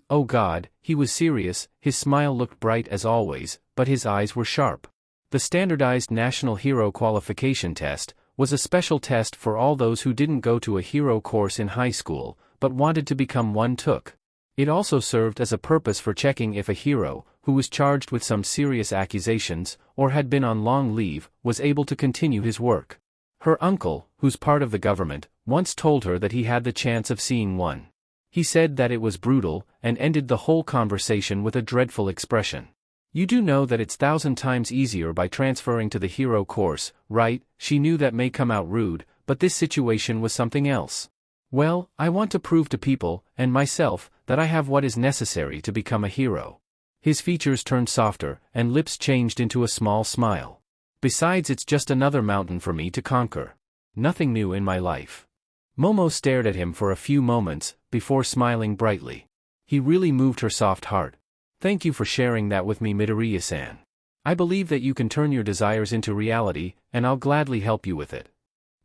Oh God, he was serious, his smile looked bright as always, but his eyes were sharp. The standardized National Hero Qualification Test was a special test for all those who didn't go to a hero course in high school, but wanted to become one. It also served as a purpose for checking if a hero, who was charged with some serious accusations, or had been on long leave, was able to continue his work. Her uncle, who's part of the government, once told her that he had the chance of seeing one. He said that it was brutal, and ended the whole conversation with a dreadful expression. You do know that it's 1,000 times easier by transferring to the hero course, right? She knew that may come out rude, but this situation was something else. Well, I want to prove to people, and myself, that I have what is necessary to become a hero. His features turned softer, and lips changed into a small smile. Besides, it's just another mountain for me to conquer. Nothing new in my life. Momo stared at him for a few moments, before smiling brightly. He really moved her soft heart. Thank you for sharing that with me, Midoriya-san. I believe that you can turn your desires into reality, and I'll gladly help you with it.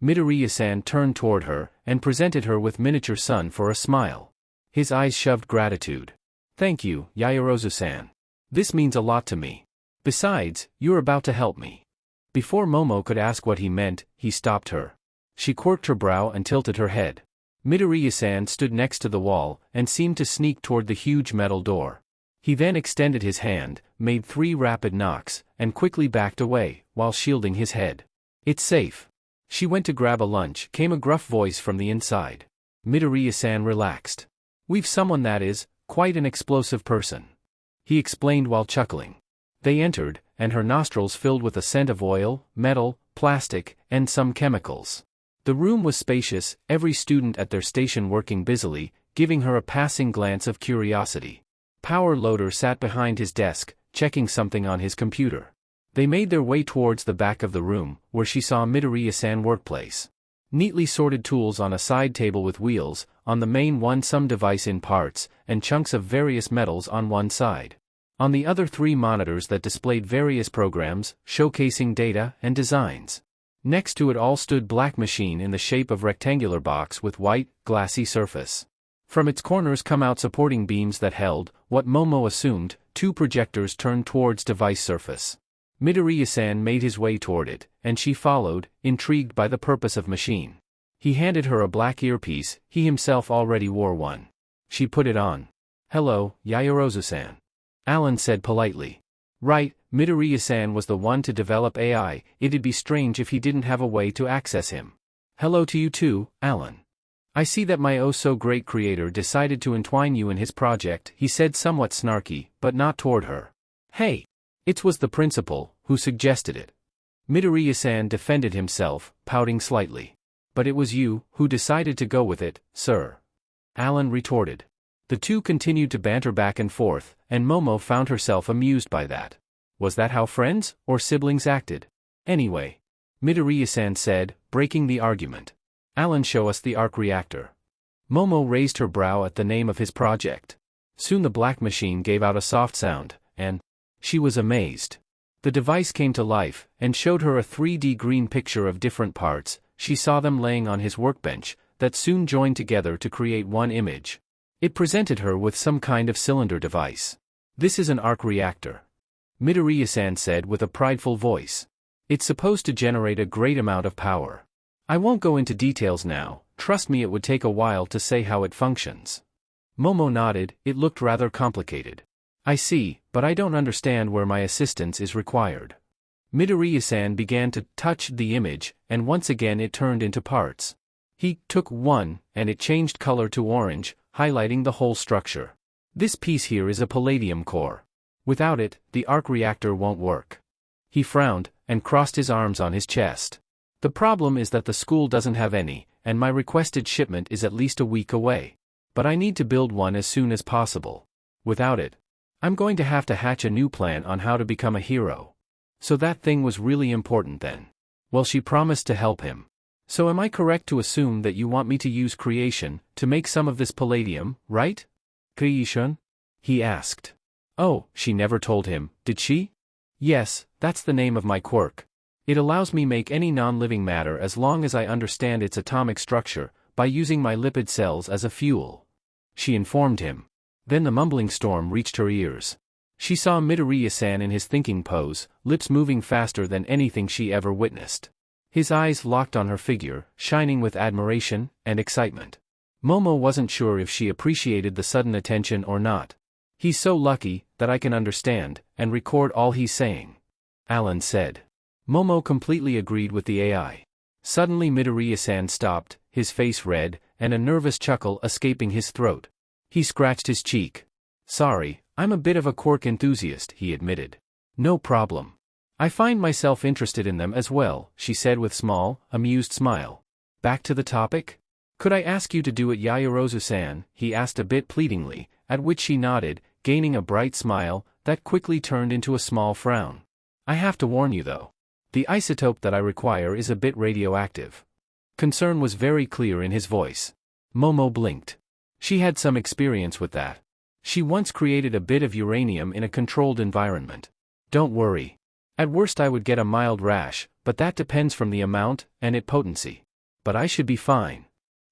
Midoriya-san turned toward her, and presented her with miniature sun for a smile. His eyes shoved gratitude. Thank you, Yaoyorozu-san. This means a lot to me. Besides, you're about to help me. Before Momo could ask what he meant, he stopped her. She quirked her brow and tilted her head. Midoriya-san stood next to the wall, and seemed to sneak toward the huge metal door. He then extended his hand, made 3 rapid knocks, and quickly backed away, while shielding his head. It's safe. She went to grab a lunch, came a gruff voice from the inside. Midoriya-san relaxed. We've someone that is, quite an explosive person. He explained while chuckling. They entered, and her nostrils filled with a scent of oil, metal, plastic, and some chemicals. The room was spacious, every student at their station working busily, giving her a passing glance of curiosity. Power Loader sat behind his desk, checking something on his computer. They made their way towards the back of the room, where she saw Midoriya-san workplace. Neatly sorted tools on a side table with wheels, on the main one some device in parts, and chunks of various metals on one side. On the other 3 monitors that displayed various programs, showcasing data and designs. Next to it all stood black machine in the shape of rectangular box with white, glassy surface. From its corners come out supporting beams that held, what Momo assumed, 2 projectors turned towards device surface. Midoriya-san made his way toward it, and she followed, intrigued by the purpose of machine. He handed her a black earpiece, he himself already wore one. She put it on. Hello, Yaoyorozu-san. Alan said politely. Right, Midoriya-san was the one to develop AI, it'd be strange if he didn't have a way to access him. Hello to you too, Alan. I see that my oh-so-great creator decided to entwine you in his project, he said somewhat snarky, but not toward her. Hey! It was the principal, who suggested it. Midoriya-san defended himself, pouting slightly. But it was you, who decided to go with it, sir. Alan retorted. The two continued to banter back and forth, and Momo found herself amused by that. Was that how friends, or siblings acted? Anyway. Midoriya-san said, breaking the argument. Alan, show us the arc reactor. Momo raised her brow at the name of his project. Soon the black machine gave out a soft sound, and she was amazed. The device came to life, and showed her a 3D green picture of different parts. She saw them laying on his workbench, that soon joined together to create one image. It presented her with some kind of cylinder device. This is an arc reactor. Midoriya-san said with a prideful voice. It's supposed to generate a great amount of power. I won't go into details now, trust me it would take a while to say how it functions. Momo nodded, it looked rather complicated. I see, but I don't understand where my assistance is required. Midoriya-san began to touch the image, and once again it turned into parts. He took one, and it changed color to orange, highlighting the whole structure. This piece here is a palladium core. Without it, the arc reactor won't work. He frowned, and crossed his arms on his chest. The problem is that the school doesn't have any, and my requested shipment is at least a week away. But I need to build one as soon as possible. Without it, I'm going to have to hatch a new plan on how to become a hero. So that thing was really important then. Well, she promised to help him. So am I correct to assume that you want me to use creation to make some of this palladium, right? Creation? He asked. Oh, she never told him, did she? Yes, that's the name of my quirk. It allows me make any non-living matter as long as I understand its atomic structure, by using my lipid cells as a fuel. She informed him. Then the mumbling storm reached her ears. She saw Midoriya-san in his thinking pose, lips moving faster than anything she ever witnessed. His eyes locked on her figure, shining with admiration and excitement. Momo wasn't sure if she appreciated the sudden attention or not. He's so lucky that I can understand and record all he's saying, Alan said. Momo completely agreed with the AI. Suddenly Midoriya-san stopped, his face red, and a nervous chuckle escaping his throat. He scratched his cheek. Sorry, I'm a bit of a quirk enthusiast, he admitted. No problem. I find myself interested in them as well, she said with small, amused smile. Back to the topic? Could I ask you to do it, Yaoyorozu-san? He asked a bit pleadingly, at which she nodded, gaining a bright smile that quickly turned into a small frown. I have to warn you though. The isotope that I require is a bit radioactive. Concern was very clear in his voice. Momo blinked. She had some experience with that. She once created a bit of uranium in a controlled environment. Don't worry. At worst I would get a mild rash, but that depends from the amount and its potency. But I should be fine.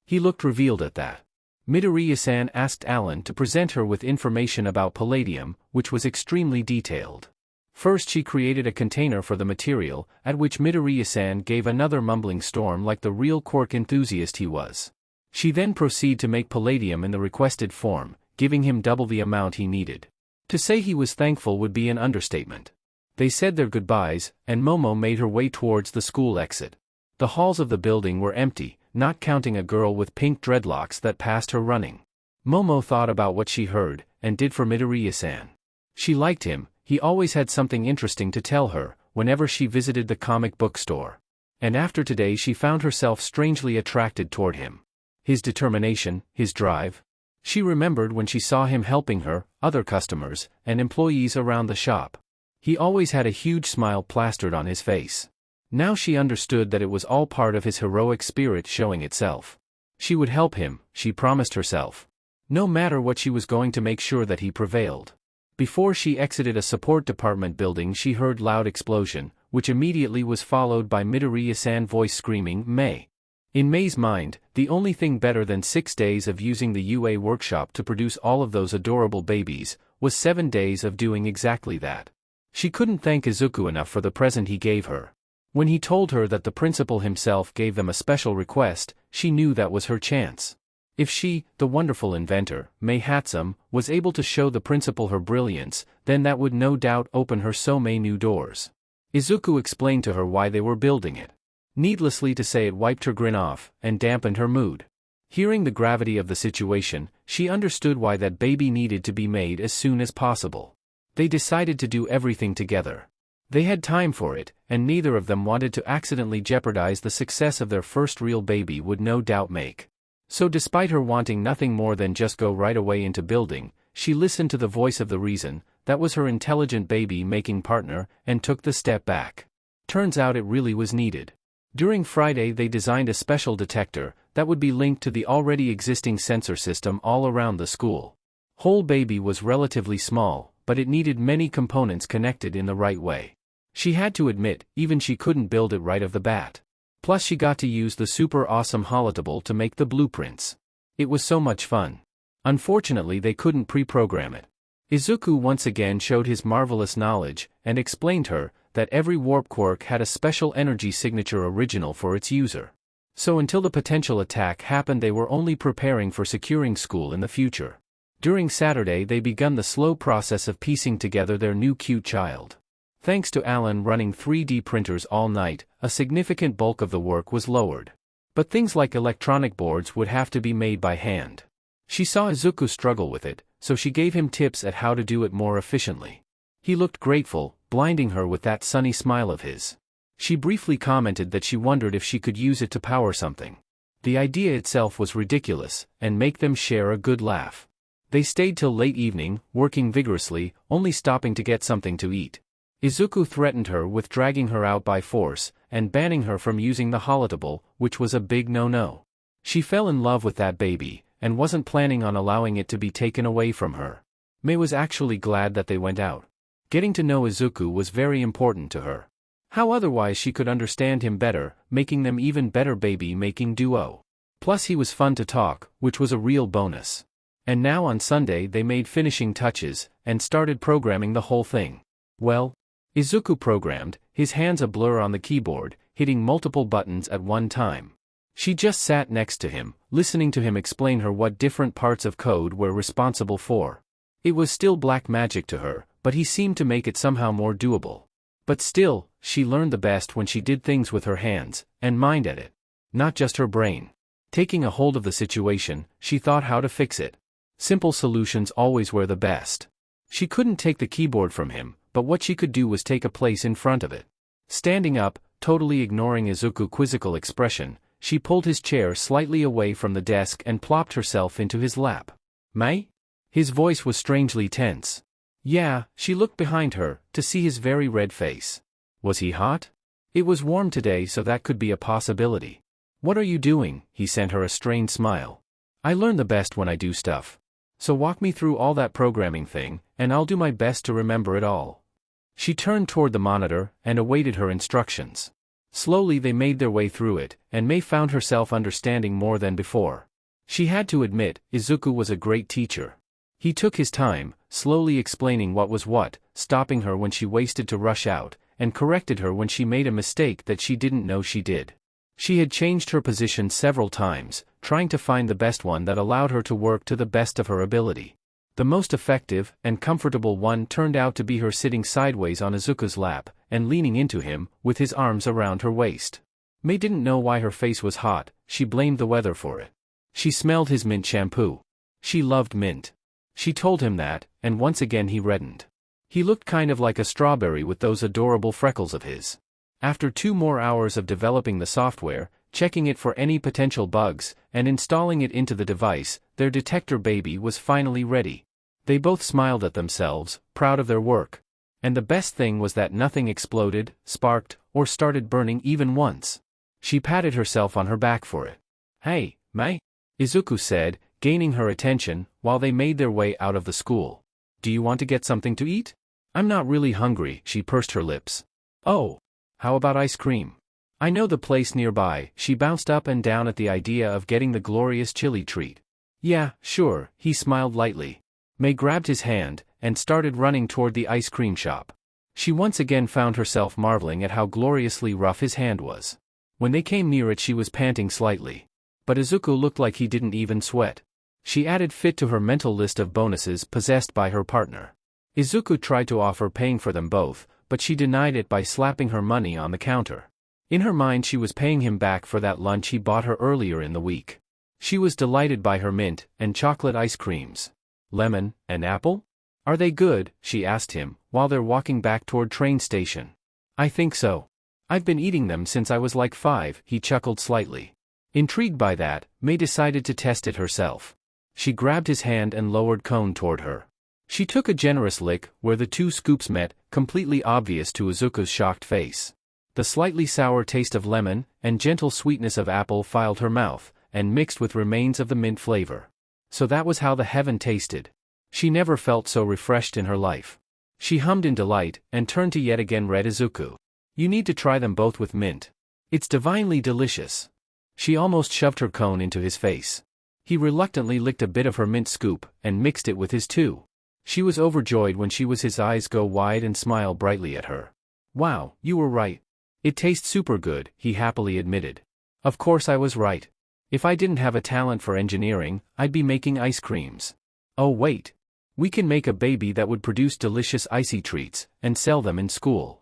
He looked revealed at that. Midoriya-san asked Alan to present her with information about palladium, which was extremely detailed. First she created a container for the material, at which Midoriya-san gave another mumbling storm like the real quirk enthusiast he was. She then proceeded to make palladium in the requested form, giving him double the amount he needed. To say he was thankful would be an understatement. They said their goodbyes, and Momo made her way towards the school exit. The halls of the building were empty, not counting a girl with pink dreadlocks that passed her running. Momo thought about what she heard, and did for Midoriya-san. She liked him, he always had something interesting to tell her, whenever she visited the comic book store. And after today she found herself strangely attracted toward him. His determination, his drive. She remembered when she saw him helping her, other customers, and employees around the shop. He always had a huge smile plastered on his face. Now she understood that it was all part of his heroic spirit showing itself. She would help him, she promised herself. No matter what, she was going to make sure that he prevailed. Before she exited a support department building, she heard loud explosion, which immediately was followed by Midoriya-san's voice screaming, "May." In May's mind, the only thing better than 6 days of using the UA workshop to produce all of those adorable babies, was 7 days of doing exactly that. She couldn't thank Izuku enough for the present he gave her. When he told her that the principal himself gave them a special request, she knew that was her chance. If she, the wonderful inventor, May Hatsum, was able to show the principal her brilliance, then that would no doubt open her so many new doors. Izuku explained to her why they were building it. Needlessly to say, it wiped her grin off, and dampened her mood. Hearing the gravity of the situation, she understood why that baby needed to be made as soon as possible. They decided to do everything together. They had time for it, and neither of them wanted to accidentally jeopardize the success of their first real baby would no doubt make. So despite her wanting nothing more than just go right away into building, she listened to the voice of the reason, that was her intelligent baby-making partner, and took the step back. Turns out it really was needed. During Friday they designed a special detector, that would be linked to the already existing sensor system all around the school. Whole baby was relatively small, but it needed many components connected in the right way. She had to admit, even she couldn't build it right off the bat. Plus she got to use the super awesome holotable to make the blueprints. It was so much fun. Unfortunately they couldn't pre-program it. Izuku once again showed his marvelous knowledge, and explained her, that every warp quirk had a special energy signature original for its user. So until the potential attack happened they were only preparing for securing school in the future. During Saturday they begun the slow process of piecing together their new cute child. Thanks to Alan running 3D printers all night, a significant bulk of the work was lowered. But things like electronic boards would have to be made by hand. She saw Izuku struggle with it, so she gave him tips at how to do it more efficiently. He looked grateful, blinding her with that sunny smile of his. She briefly commented that she wondered if she could use it to power something. The idea itself was ridiculous, and make them share a good laugh. They stayed till late evening, working vigorously, only stopping to get something to eat. Izuku threatened her with dragging her out by force, and banning her from using the holotable, which was a big no-no. She fell in love with that baby, and wasn't planning on allowing it to be taken away from her. May was actually glad that they went out. Getting to know Izuku was very important to her. How otherwise she could understand him better, making them even better baby-making duo. Plus he was fun to talk, which was a real bonus. And now on Sunday they made finishing touches, and started programming the whole thing. Well, Izuku programmed, his hands a blur on the keyboard, hitting multiple buttons at one time. She just sat next to him, listening to him explain her what different parts of code were responsible for. It was still black magic to her, but he seemed to make it somehow more doable. But still, she learned the best when she did things with her hands, and mind at it. Not just her brain. Taking a hold of the situation, she thought how to fix it. Simple solutions always were the best. She couldn't take the keyboard from him, but what she could do was take a place in front of it. Standing up, totally ignoring Izuku's quizzical expression, she pulled his chair slightly away from the desk and plopped herself into his lap. "Mai?" His voice was strangely tense. Yeah, she looked behind her, to see his very red face. Was he hot? It was warm today, so that could be a possibility. "What are you doing?" He sent her a strained smile. "I learn the best when I do stuff. So walk me through all that programming thing, and I'll do my best to remember it all." She turned toward the monitor, and awaited her instructions. Slowly they made their way through it, and May found herself understanding more than before. She had to admit, Izuku was a great teacher. He took his time, slowly explaining what was what, stopping her when she wasted to rush out, and corrected her when she made a mistake that she didn't know she did. She had changed her position several times, trying to find the best one that allowed her to work to the best of her ability. The most effective and comfortable one turned out to be her sitting sideways on Izuku's lap and leaning into him with his arms around her waist. Mei didn't know why her face was hot, she blamed the weather for it. She smelled his mint shampoo. She loved mint. She told him that, and once again he reddened. He looked kind of like a strawberry with those adorable freckles of his. After 2 more hours of developing the software, checking it for any potential bugs, and installing it into the device, their detector baby was finally ready. They both smiled at themselves, proud of their work. And the best thing was that nothing exploded, sparked, or started burning even once. She patted herself on her back for it. "Hey, Mei," Izuku said, gaining her attention, while they made their way out of the school. "Do you want to get something to eat?" "I'm not really hungry," she pursed her lips. "Oh. How about ice cream? I know the place nearby." She bounced up and down at the idea of getting the glorious chili treat. "Yeah, sure," he smiled lightly. Mei grabbed his hand and started running toward the ice cream shop. She once again found herself marveling at how gloriously rough his hand was. When they came near it she was panting slightly. But Izuku looked like he didn't even sweat. She added fit to her mental list of bonuses possessed by her partner. Izuku tried to offer paying for them both, but she denied it by slapping her money on the counter. In her mind she was paying him back for that lunch he bought her earlier in the week. She was delighted by her mint and chocolate ice creams. "Lemon and apple? Are they good?" she asked him, while they're walking back toward train station. "I think so. I've been eating them since I was like 5, he chuckled slightly. Intrigued by that, Mei decided to test it herself. She grabbed his hand and lowered cone toward her. She took a generous lick where the 2 scoops met, completely obvious to Izuku's shocked face. The slightly sour taste of lemon and gentle sweetness of apple filled her mouth, and mixed with remains of the mint flavor. So that was how the heaven tasted. She never felt so refreshed in her life. She hummed in delight, and turned to yet again red Izuku. "You need to try them both with mint. It's divinely delicious." She almost shoved her cone into his face. He reluctantly licked a bit of her mint scoop, and mixed it with his too. She was overjoyed when she was his eyes go wide and smile brightly at her. "Wow, you were right. It tastes super good," he happily admitted. "Of course I was right. If I didn't have a talent for engineering, I'd be making ice creams. Oh wait. We can make a baby that would produce delicious icy treats, and sell them in school."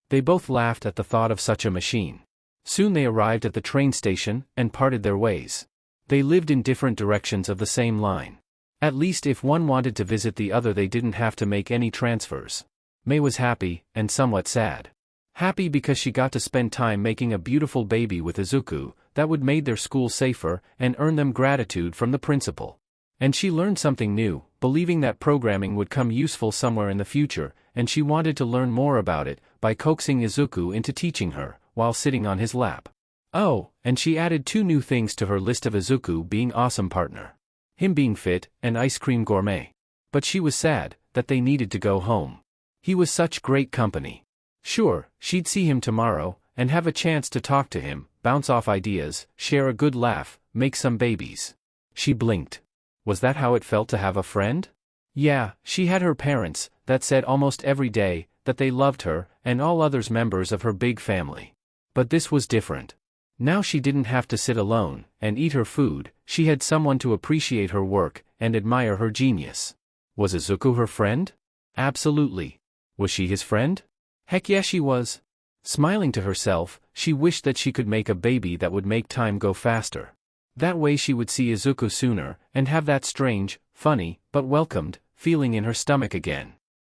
They both laughed at the thought of such a machine. Soon they arrived at the train station, and parted their ways. They lived in different directions of the same line. At least if one wanted to visit the other they didn't have to make any transfers. Mei was happy, and somewhat sad. Happy because she got to spend time making a beautiful baby with Izuku, that would make their school safer, and earn them gratitude from the principal. And she learned something new, believing that programming would come useful somewhere in the future, and she wanted to learn more about it, by coaxing Izuku into teaching her, while sitting on his lap. Oh, and she added 2 new things to her list of Izuku being awesome partner. Him being fit, and ice cream gourmet. But she was sad that they needed to go home. He was such great company. Sure, she'd see him tomorrow, and have a chance to talk to him, bounce off ideas, share a good laugh, make some babies. She blinked. Was that how it felt to have a friend? Yeah, she had her parents, that said almost every day, that they loved her, and all others members of her big family. But this was different. Now she didn't have to sit alone, and eat her food, she had someone to appreciate her work, and admire her genius. Was Izuku her friend? Absolutely. Was she his friend? Heck yeah she was. Smiling to herself, she wished that she could make a baby that would make time go faster. That way she would see Izuku sooner, and have that strange, funny, but welcomed, feeling in her stomach again.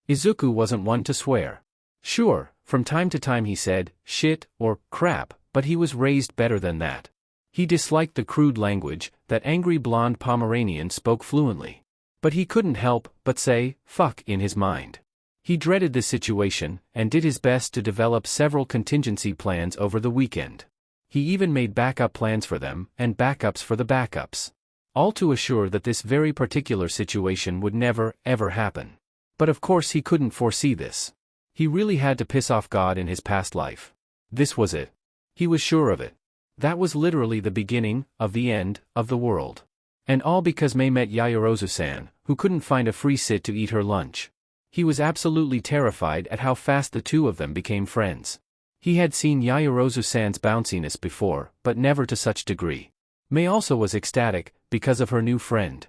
Izuku wasn't one to swear. Sure, from time to time he said, shit, or crap, but he was raised better than that. He disliked the crude language that angry blonde Pomeranian spoke fluently. But he couldn't help but say, fuck in his mind. He dreaded this situation, and did his best to develop several contingency plans over the weekend. He even made backup plans for them, and backups for the backups. All to assure that this very particular situation would never, ever happen. But of course he couldn't foresee this. He really had to piss off God in his past life. This was it. He was sure of it. That was literally the beginning of the end of the world. And all because Mei met Yaoyorozu-san, who couldn't find a free sit to eat her lunch. He was absolutely terrified at how fast the two of them became friends. He had seen Yaoyorozu-san's bounciness before, but never to such degree. Mei also was ecstatic, because of her new friend.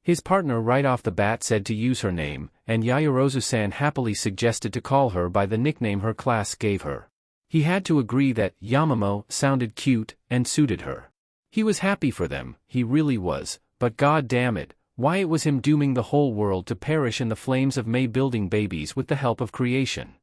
His partner right off the bat said to use her name, and Yaoyorozu-san happily suggested to call her by the nickname her class gave her. He had to agree that Yamamo sounded cute and suited her. He was happy for them, he really was, but god damn it, why it was him dooming the whole world to perish in the flames of May building babies with the help of creation.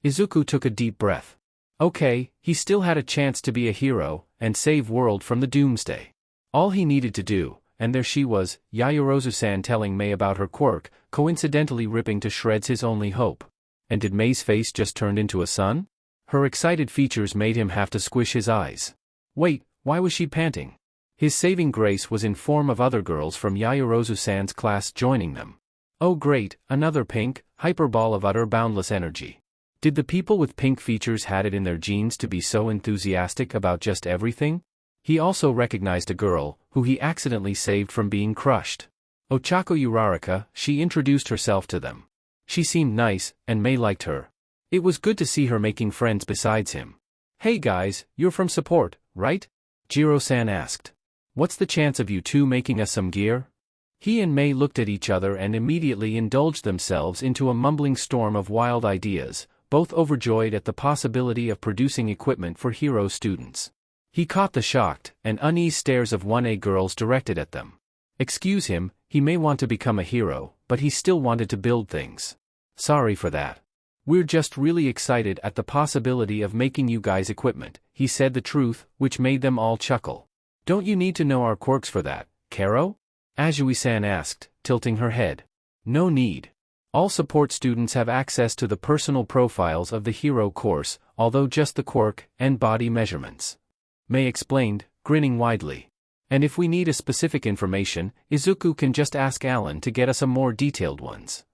Izuku took a deep breath. Okay, he still had a chance to be a hero, and save world from the doomsday. All he needed to do, and there she was, Yaoyorozu-san telling May about her quirk, coincidentally ripping to shreds his only hope. And did May's face just turn into a sun? Her excited features made him have to squish his eyes. Wait, why was she panting? His saving grace was in form of other girls from Yaoyorozu-san's class joining them. Oh great, another pink, hyperball of utter boundless energy. Did the people with pink features had it in their genes to be so enthusiastic about just everything? He also recognized a girl, who he accidentally saved from being crushed. Ochako Uraraka, she introduced herself to them. She seemed nice, and May liked her. It was good to see her making friends besides him. Hey guys, you're from support, right? Jiro-san asked. What's the chance of you two making us some gear? He and May looked at each other and immediately indulged themselves into a mumbling storm of wild ideas, both overjoyed at the possibility of producing equipment for hero students. He caught the shocked and uneasy stares of 1A girls directed at them. Excuse him, he may want to become a hero, but he still wanted to build things. Sorry for that. We're just really excited at the possibility of making you guys equipment, he said the truth, which made them all chuckle. Don't you need to know our quirks for that, Karo? Azui-san asked, tilting her head. No need. All support students have access to the personal profiles of the hero course, although just the quirk and body measurements. May explained, grinning widely. And if we need a specific information, Izuku can just ask Alan to get us a more detailed ones.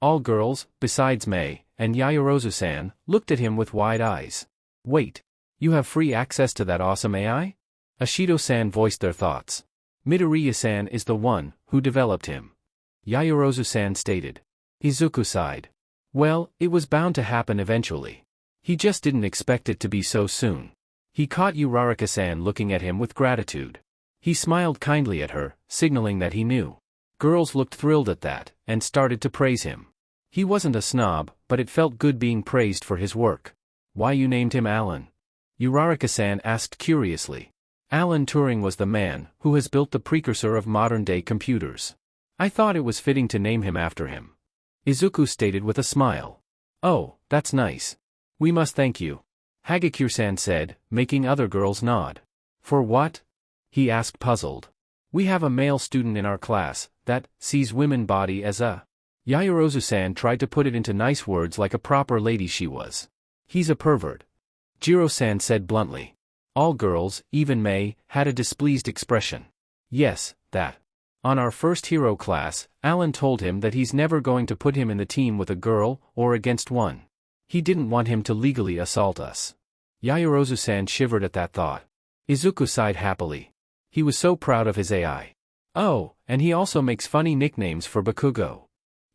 All girls, besides May, and Yaoyorozu-san, looked at him with wide eyes. Wait. You have free access to that awesome AI? Ashido-san voiced their thoughts. Midoriya-san is the one who developed him. Yaoyorozu-san stated. Izuku sighed. Well, it was bound to happen eventually. He just didn't expect it to be so soon. He caught Uraraka-san looking at him with gratitude. He smiled kindly at her, signaling that he knew. Girls looked thrilled at that, and started to praise him. He wasn't a snob, but it felt good being praised for his work. Why you named him Alan? Uraraka-san asked curiously. Alan Turing was the man who has built the precursor of modern-day computers. I thought it was fitting to name him after him. Izuku stated with a smile. Oh, that's nice. We must thank you. Hagakure-san said, making other girls nod. For what? He asked puzzled. We have a male student in our class that sees women body as a... Yaoyorozu-san tried to put it into nice words like a proper lady she was. He's a pervert. Jiro-san said bluntly. All girls, even May, had a displeased expression. Yes, that. On our first hero class, Alan told him that he's never going to put him in the team with a girl, or against one. He didn't want him to legally assault us. Yaoyorozu-san shivered at that thought. Izuku sighed happily. He was so proud of his AI. Oh, and he also makes funny nicknames for Bakugo.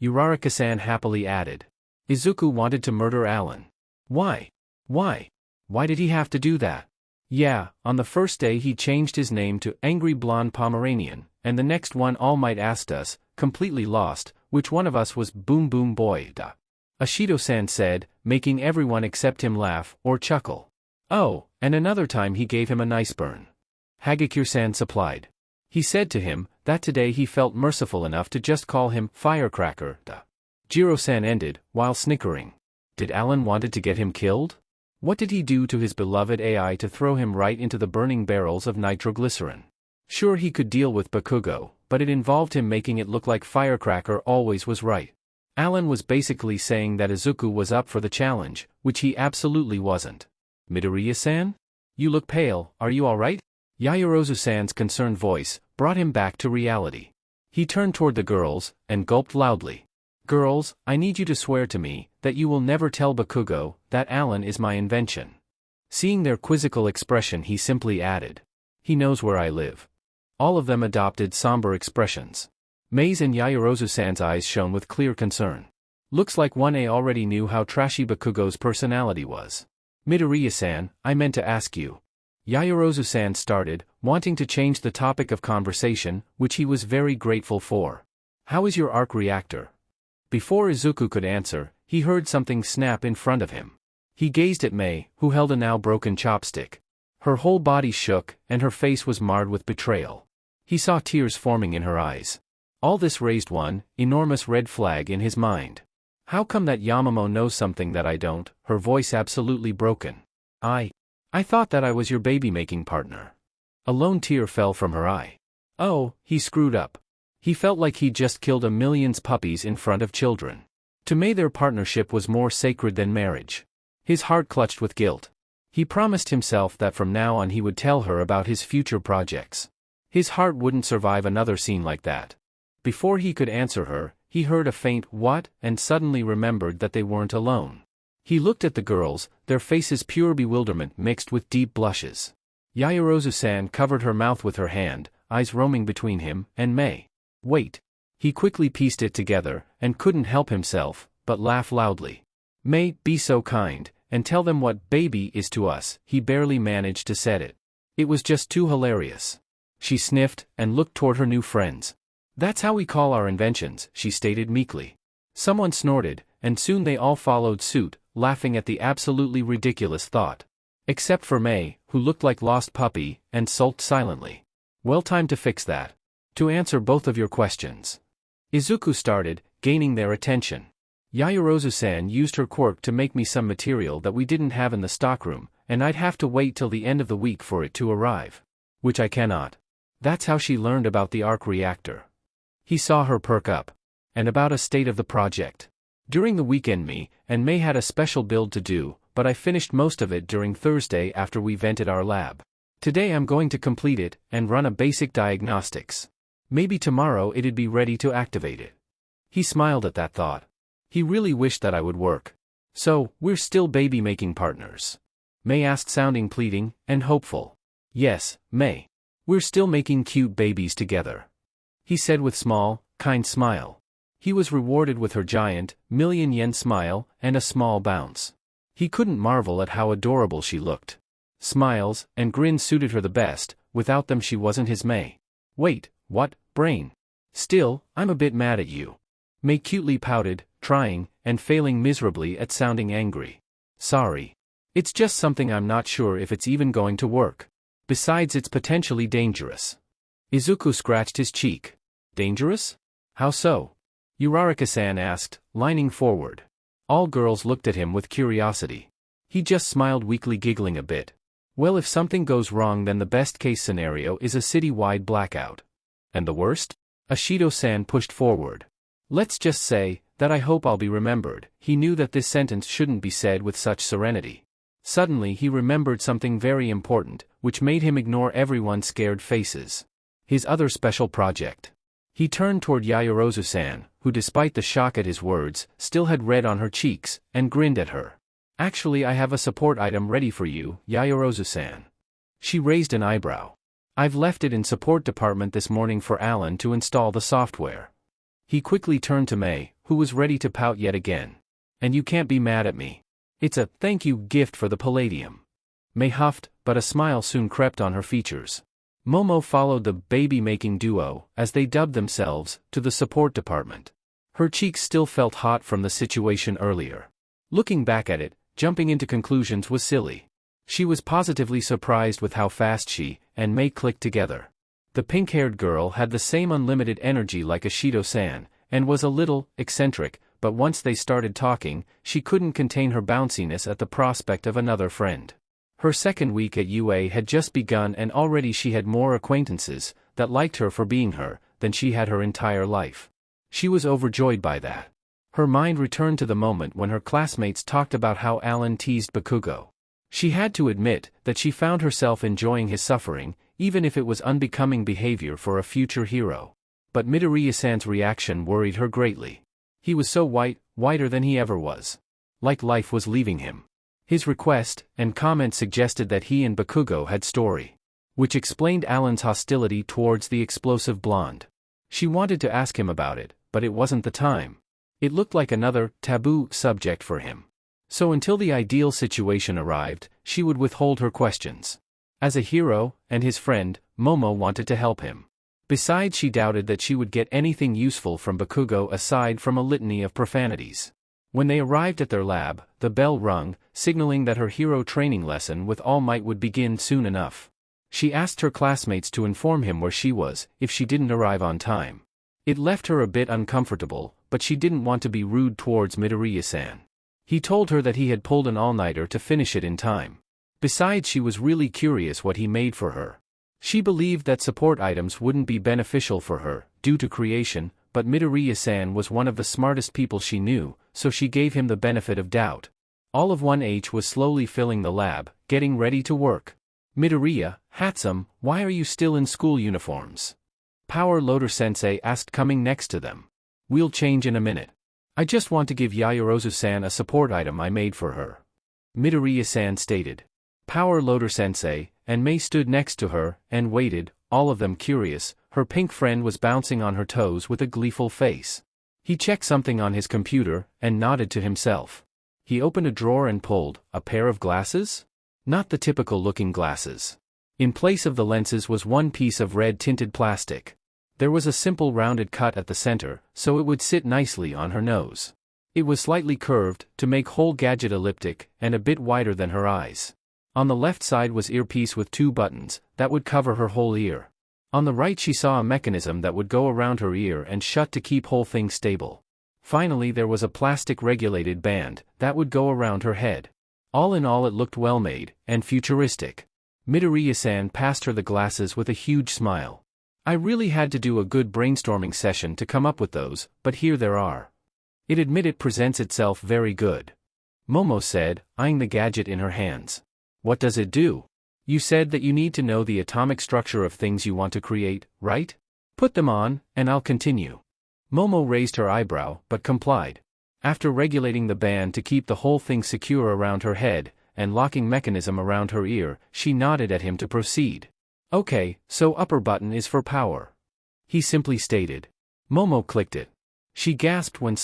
Uraraka-san happily added. Izuku wanted to murder Alan. Why? Why? Why did he have to do that? Yeah, on the first day he changed his name to Angry Blonde Pomeranian, and the next one All Might asked us, completely lost, which one of us was Boom Boom Boy. Ashido-san said, making everyone except him laugh or chuckle. Oh, and another time he gave him a nice burn. Hagakure-san supplied. He said to him that today he felt merciful enough to just call him Firecracker. Jiro-san ended, while snickering. Did Alan wanted to get him killed? What did he do to his beloved AI to throw him right into the burning barrels of nitroglycerin? Sure, he could deal with Bakugo, but it involved him making it look like Firecracker always was right. Alan was basically saying that Izuku was up for the challenge, which he absolutely wasn't. Midoriya-san? You look pale, are you alright? Yaoyorozu-san's concerned voice brought him back to reality. He turned toward the girls, and gulped loudly. Girls, I need you to swear to me that you will never tell Bakugo that Alan is my invention. Seeing their quizzical expression, he simply added. He knows where I live. All of them adopted somber expressions. May's and Yaoyorozu-san's eyes shone with clear concern. Looks like 1A already knew how trashy Bakugo's personality was. Midoriya-san, I meant to ask you. Yaoyorozu-san started, wanting to change the topic of conversation, which he was very grateful for. How is your arc reactor? Before Izuku could answer, he heard something snap in front of him. He gazed at Mei, who held a now broken chopstick. Her whole body shook, and her face was marred with betrayal. He saw tears forming in her eyes. All this raised one enormous red flag in his mind. How come that Yamamoto knows something that I don't? Her voice absolutely broken. I thought that I was your baby-making partner. A lone tear fell from her eye. Oh, he screwed up. He felt like he'd just killed a million's puppies in front of children. To Mei their partnership was more sacred than marriage. His heart clutched with guilt. He promised himself that from now on he would tell her about his future projects. His heart wouldn't survive another scene like that. Before he could answer her, he heard a faint "what?" and suddenly remembered that they weren't alone. He looked at the girls, their faces pure bewilderment mixed with deep blushes. Yaoyorozu-san covered her mouth with her hand, eyes roaming between him and Mei. Wait. He quickly pieced it together, and couldn't help himself, but laugh loudly. Mei, be so kind, and tell them what baby is to us. He barely managed to say it. It was just too hilarious. She sniffed, and looked toward her new friends. That's how we call our inventions, she stated meekly. Someone snorted, and soon they all followed suit, laughing at the absolutely ridiculous thought. Except for Mei, who looked like lost puppy, and sulked silently. Well, time to fix that. To answer both of your questions. Izuku started, gaining their attention. Yaoyorozu-san used her quirk to make me some material that we didn't have in the stockroom, and I'd have to wait till the end of the week for it to arrive. Which I cannot. That's how she learned about the arc reactor. He saw her perk up. And about a state of the project. During the weekend me and Mei had a special build to do, but I finished most of it during Thursday after we vented our lab. Today I'm going to complete it, and run a basic diagnostics. Maybe tomorrow it'd be ready to activate it. He smiled at that thought. He really wished that I would work. So, we're still baby-making partners? Mei asked, sounding pleading and hopeful. Yes, Mei. We're still making cute babies together. He said with small, kind smile. He was rewarded with her giant, million-yen smile, and a small bounce. He couldn't marvel at how adorable she looked. Smiles and grins suited her the best, without them she wasn't his Mei. Wait, what, brain? Still, I'm a bit mad at you. Mei cutely pouted, trying, and failing miserably at sounding angry. Sorry. It's just something I'm not sure if it's even going to work. Besides, it's potentially dangerous. Izuku scratched his cheek. Dangerous? How so? Uraraka-san asked, leaning forward. All girls looked at him with curiosity. He just smiled weakly, giggling a bit. Well, if something goes wrong, then the best-case scenario is a city-wide blackout. And the worst? Ashido-san pushed forward. Let's just say that I hope I'll be remembered. He knew that this sentence shouldn't be said with such serenity. Suddenly he remembered something very important, which made him ignore everyone's scared faces. His other special project. He turned toward Yaoyorozu-san, who despite the shock at his words, still had red on her cheeks, and grinned at her. Actually, I have a support item ready for you, Yaoyorozu-san. She raised an eyebrow. I've left it in support department this morning for Alan to install the software. He quickly turned to Mei, who was ready to pout yet again. And you can't be mad at me. It's a thank you gift for the palladium. Mei huffed, but a smile soon crept on her features. Momo followed the baby-making duo, as they dubbed themselves, to the support department. Her cheeks still felt hot from the situation earlier. Looking back at it, jumping into conclusions was silly. She was positively surprised with how fast she and Mei clicked together. The pink-haired girl had the same unlimited energy like Ashido-san, and was a little eccentric, but once they started talking, she couldn't contain her bounciness at the prospect of another friend. Her second week at UA had just begun, and already she had more acquaintances that liked her for being her than she had her entire life. She was overjoyed by that. Her mind returned to the moment when her classmates talked about how Alan teased Bakugo. She had to admit that she found herself enjoying his suffering, even if it was unbecoming behavior for a future hero. But Midoriya-san's reaction worried her greatly. He was so white, whiter than he ever was. Like life was leaving him. His request and comment suggested that he and Bakugo had story. Which explained Alan's hostility towards the explosive blonde. She wanted to ask him about it, but it wasn't the time. It looked like another taboo subject for him. So until the ideal situation arrived, she would withhold her questions. As a hero and his friend, Momo wanted to help him. Besides, she doubted that she would get anything useful from Bakugo aside from a litany of profanities. When they arrived at their lab, the bell rung, signaling that her hero training lesson with All Might would begin soon enough. She asked her classmates to inform him where she was, if she didn't arrive on time. It left her a bit uncomfortable, but she didn't want to be rude towards Midoriya-san. He told her that he had pulled an all-nighter to finish it in time. Besides, she was really curious what he made for her. She believed that support items wouldn't be beneficial for her, due to creation, but Midoriya-san was one of the smartest people she knew, so she gave him the benefit of doubt. All of 1H was slowly filling the lab, getting ready to work. Midoriya, Hatsum, why are you still in school uniforms? Power Loader-sensei asked, coming next to them. We'll change in a minute. I just want to give Yaoyorozu-san a support item I made for her. Midoriya-san stated. Power Loader-sensei, and Mei stood next to her, and waited, all of them curious. Her pink friend was bouncing on her toes with a gleeful face. He checked something on his computer, and nodded to himself. He opened a drawer and pulled, a pair of glasses? Not the typical-looking glasses. In place of the lenses was one piece of red-tinted plastic. There was a simple rounded cut at the center, so it would sit nicely on her nose. It was slightly curved, to make whole gadget elliptic, and a bit wider than her eyes. On the left side was earpiece with 2 buttons, that would cover her whole ear. On the right she saw a mechanism that would go around her ear and shut to keep whole thing stable. Finally there was a plastic regulated band, that would go around her head. All in all it looked well made, and futuristic. Midoriya-san passed her the glasses with a huge smile. I really had to do a good brainstorming session to come up with those, but here there are. It admit it presents itself very good. Momo said, eyeing the gadget in her hands. What does it do? You said that you need to know the atomic structure of things you want to create, right? Put them on, and I'll continue. Momo raised her eyebrow, but complied. After regulating the band to keep the whole thing secure around her head, and locking mechanism around her ear, she nodded at him to proceed. Okay, so upper button is for power. He simply stated. Momo clicked it. She gasped when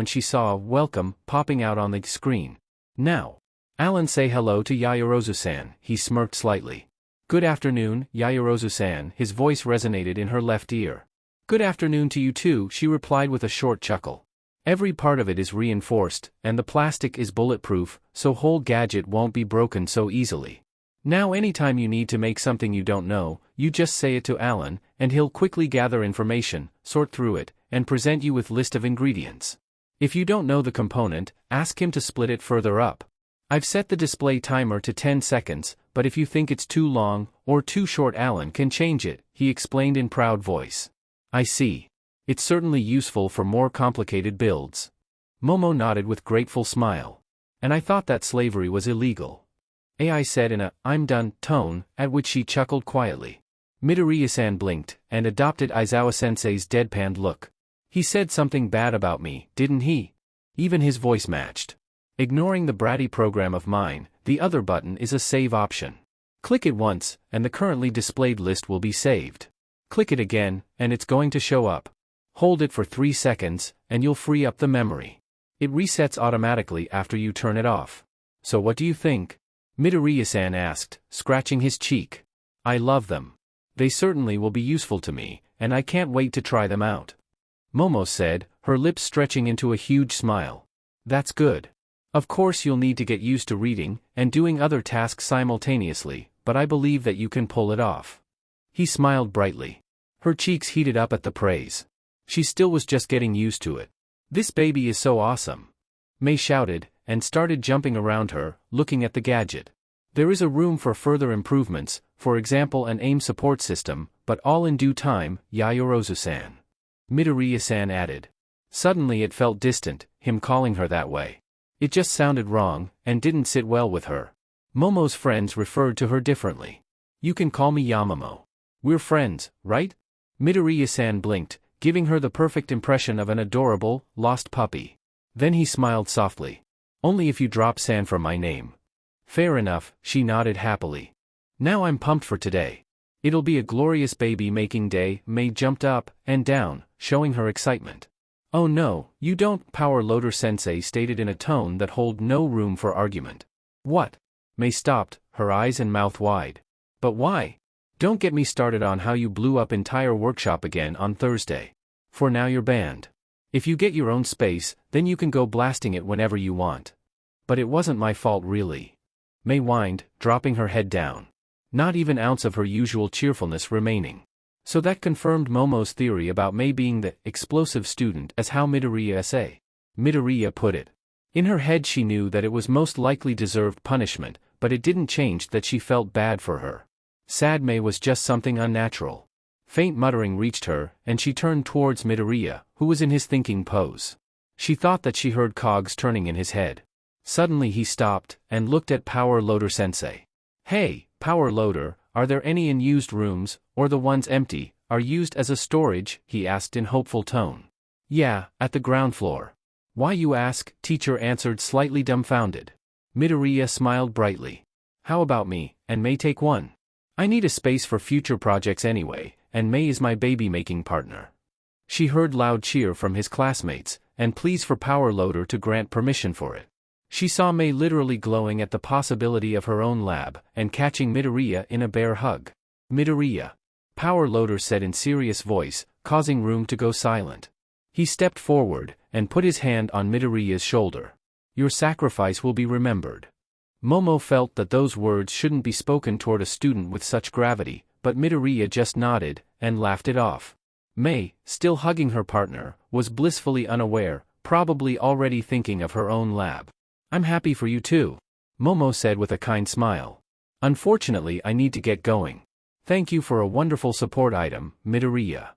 she saw welcome popping out on the screen. Now, Alan, say hello to Yaoyorozu-san, he smirked slightly. Good afternoon, Yaoyorozu-san, his voice resonated in her left ear. Good afternoon to you too, she replied with a short chuckle. Every part of it is reinforced, and the plastic is bulletproof, so whole gadget won't be broken so easily. Now anytime you need to make something you don't know, you just say it to Alan, and he'll quickly gather information, sort through it, and present you with list of ingredients. If you don't know the component, ask him to split it further up. I've set the display timer to 10 seconds, but if you think it's too long, or too short, Alan can change it, he explained in proud voice. I see. It's certainly useful for more complicated builds. Momo nodded with grateful smile. And I thought that slavery was illegal. AI said in a, I'm done, tone, at which she chuckled quietly. Midoriya-san blinked, and adopted Aizawa-sensei's deadpanned look. He said something bad about me, didn't he? Even his voice matched. Ignoring the bratty program of mine, the other button is a save option. Click it once, and the currently displayed list will be saved. Click it again, and it's going to show up. Hold it for 3 seconds, and you'll free up the memory. It resets automatically after you turn it off. So what do you think? Midoriya-san asked, scratching his cheek. I love them. They certainly will be useful to me, and I can't wait to try them out. Momo said, her lips stretching into a huge smile. That's good. Of course you'll need to get used to reading, and doing other tasks simultaneously, but I believe that you can pull it off. He smiled brightly. Her cheeks heated up at the praise. She still was just getting used to it. This baby is so awesome. Mei shouted, and started jumping around her, looking at the gadget. There is a room for further improvements, for example an aim support system, but all in due time, Yaoyorozu-san. Midoriya-san added. Suddenly it felt distant, him calling her that way. It just sounded wrong, and didn't sit well with her. Momo's friends referred to her differently. You can call me Yamamomo. We're friends, right? Midoriya-san blinked, giving her the perfect impression of an adorable, lost puppy. Then he smiled softly. Only if you drop San from my name. Fair enough, she nodded happily. Now I'm pumped for today. It'll be a glorious baby-making day. Mei jumped up and down, showing her excitement. Oh no, you don't, Power Loader-sensei stated in a tone that held no room for argument. What? Mei stopped, her eyes and mouth wide. But why? Don't get me started on how you blew up entire workshop again on Thursday. For now you're banned. If you get your own space, then you can go blasting it whenever you want. But it wasn't my fault really. May whined, dropping her head down. Not even an ounce of her usual cheerfulness remaining. So that confirmed Momo's theory about May being the explosive student, as how Midoriya put it. In her head she knew that it was most likely deserved punishment, but it didn't change that she felt bad for her. Sad May was just something unnatural. Faint muttering reached her, and she turned towards Midoriya, who was in his thinking pose. She thought that she heard cogs turning in his head. Suddenly he stopped, and looked at Power Loader Sensei. Hey, Power Loader, are there any unused rooms, or the ones empty, are used as a storage? He asked in hopeful tone. Yeah, at the ground floor. Why you ask? Teacher answered slightly dumbfounded. Midoriya smiled brightly. How about me, and May take one? I need a space for future projects anyway, and May is my baby-making partner. She heard loud cheer from his classmates, and pleas for Power Loader to grant permission for it. She saw May literally glowing at the possibility of her own lab, and catching Midoriya in a bear hug. Midoriya. Power Loader said in serious voice, causing room to go silent. He stepped forward, and put his hand on Midoriya's shoulder. Your sacrifice will be remembered. Momo felt that those words shouldn't be spoken toward a student with such gravity, but Midoriya just nodded, and laughed it off. May, still hugging her partner, was blissfully unaware, probably already thinking of her own lab. I'm happy for you too, Momo said with a kind smile. Unfortunately I need to get going. Thank you for a wonderful support item, Midoriya.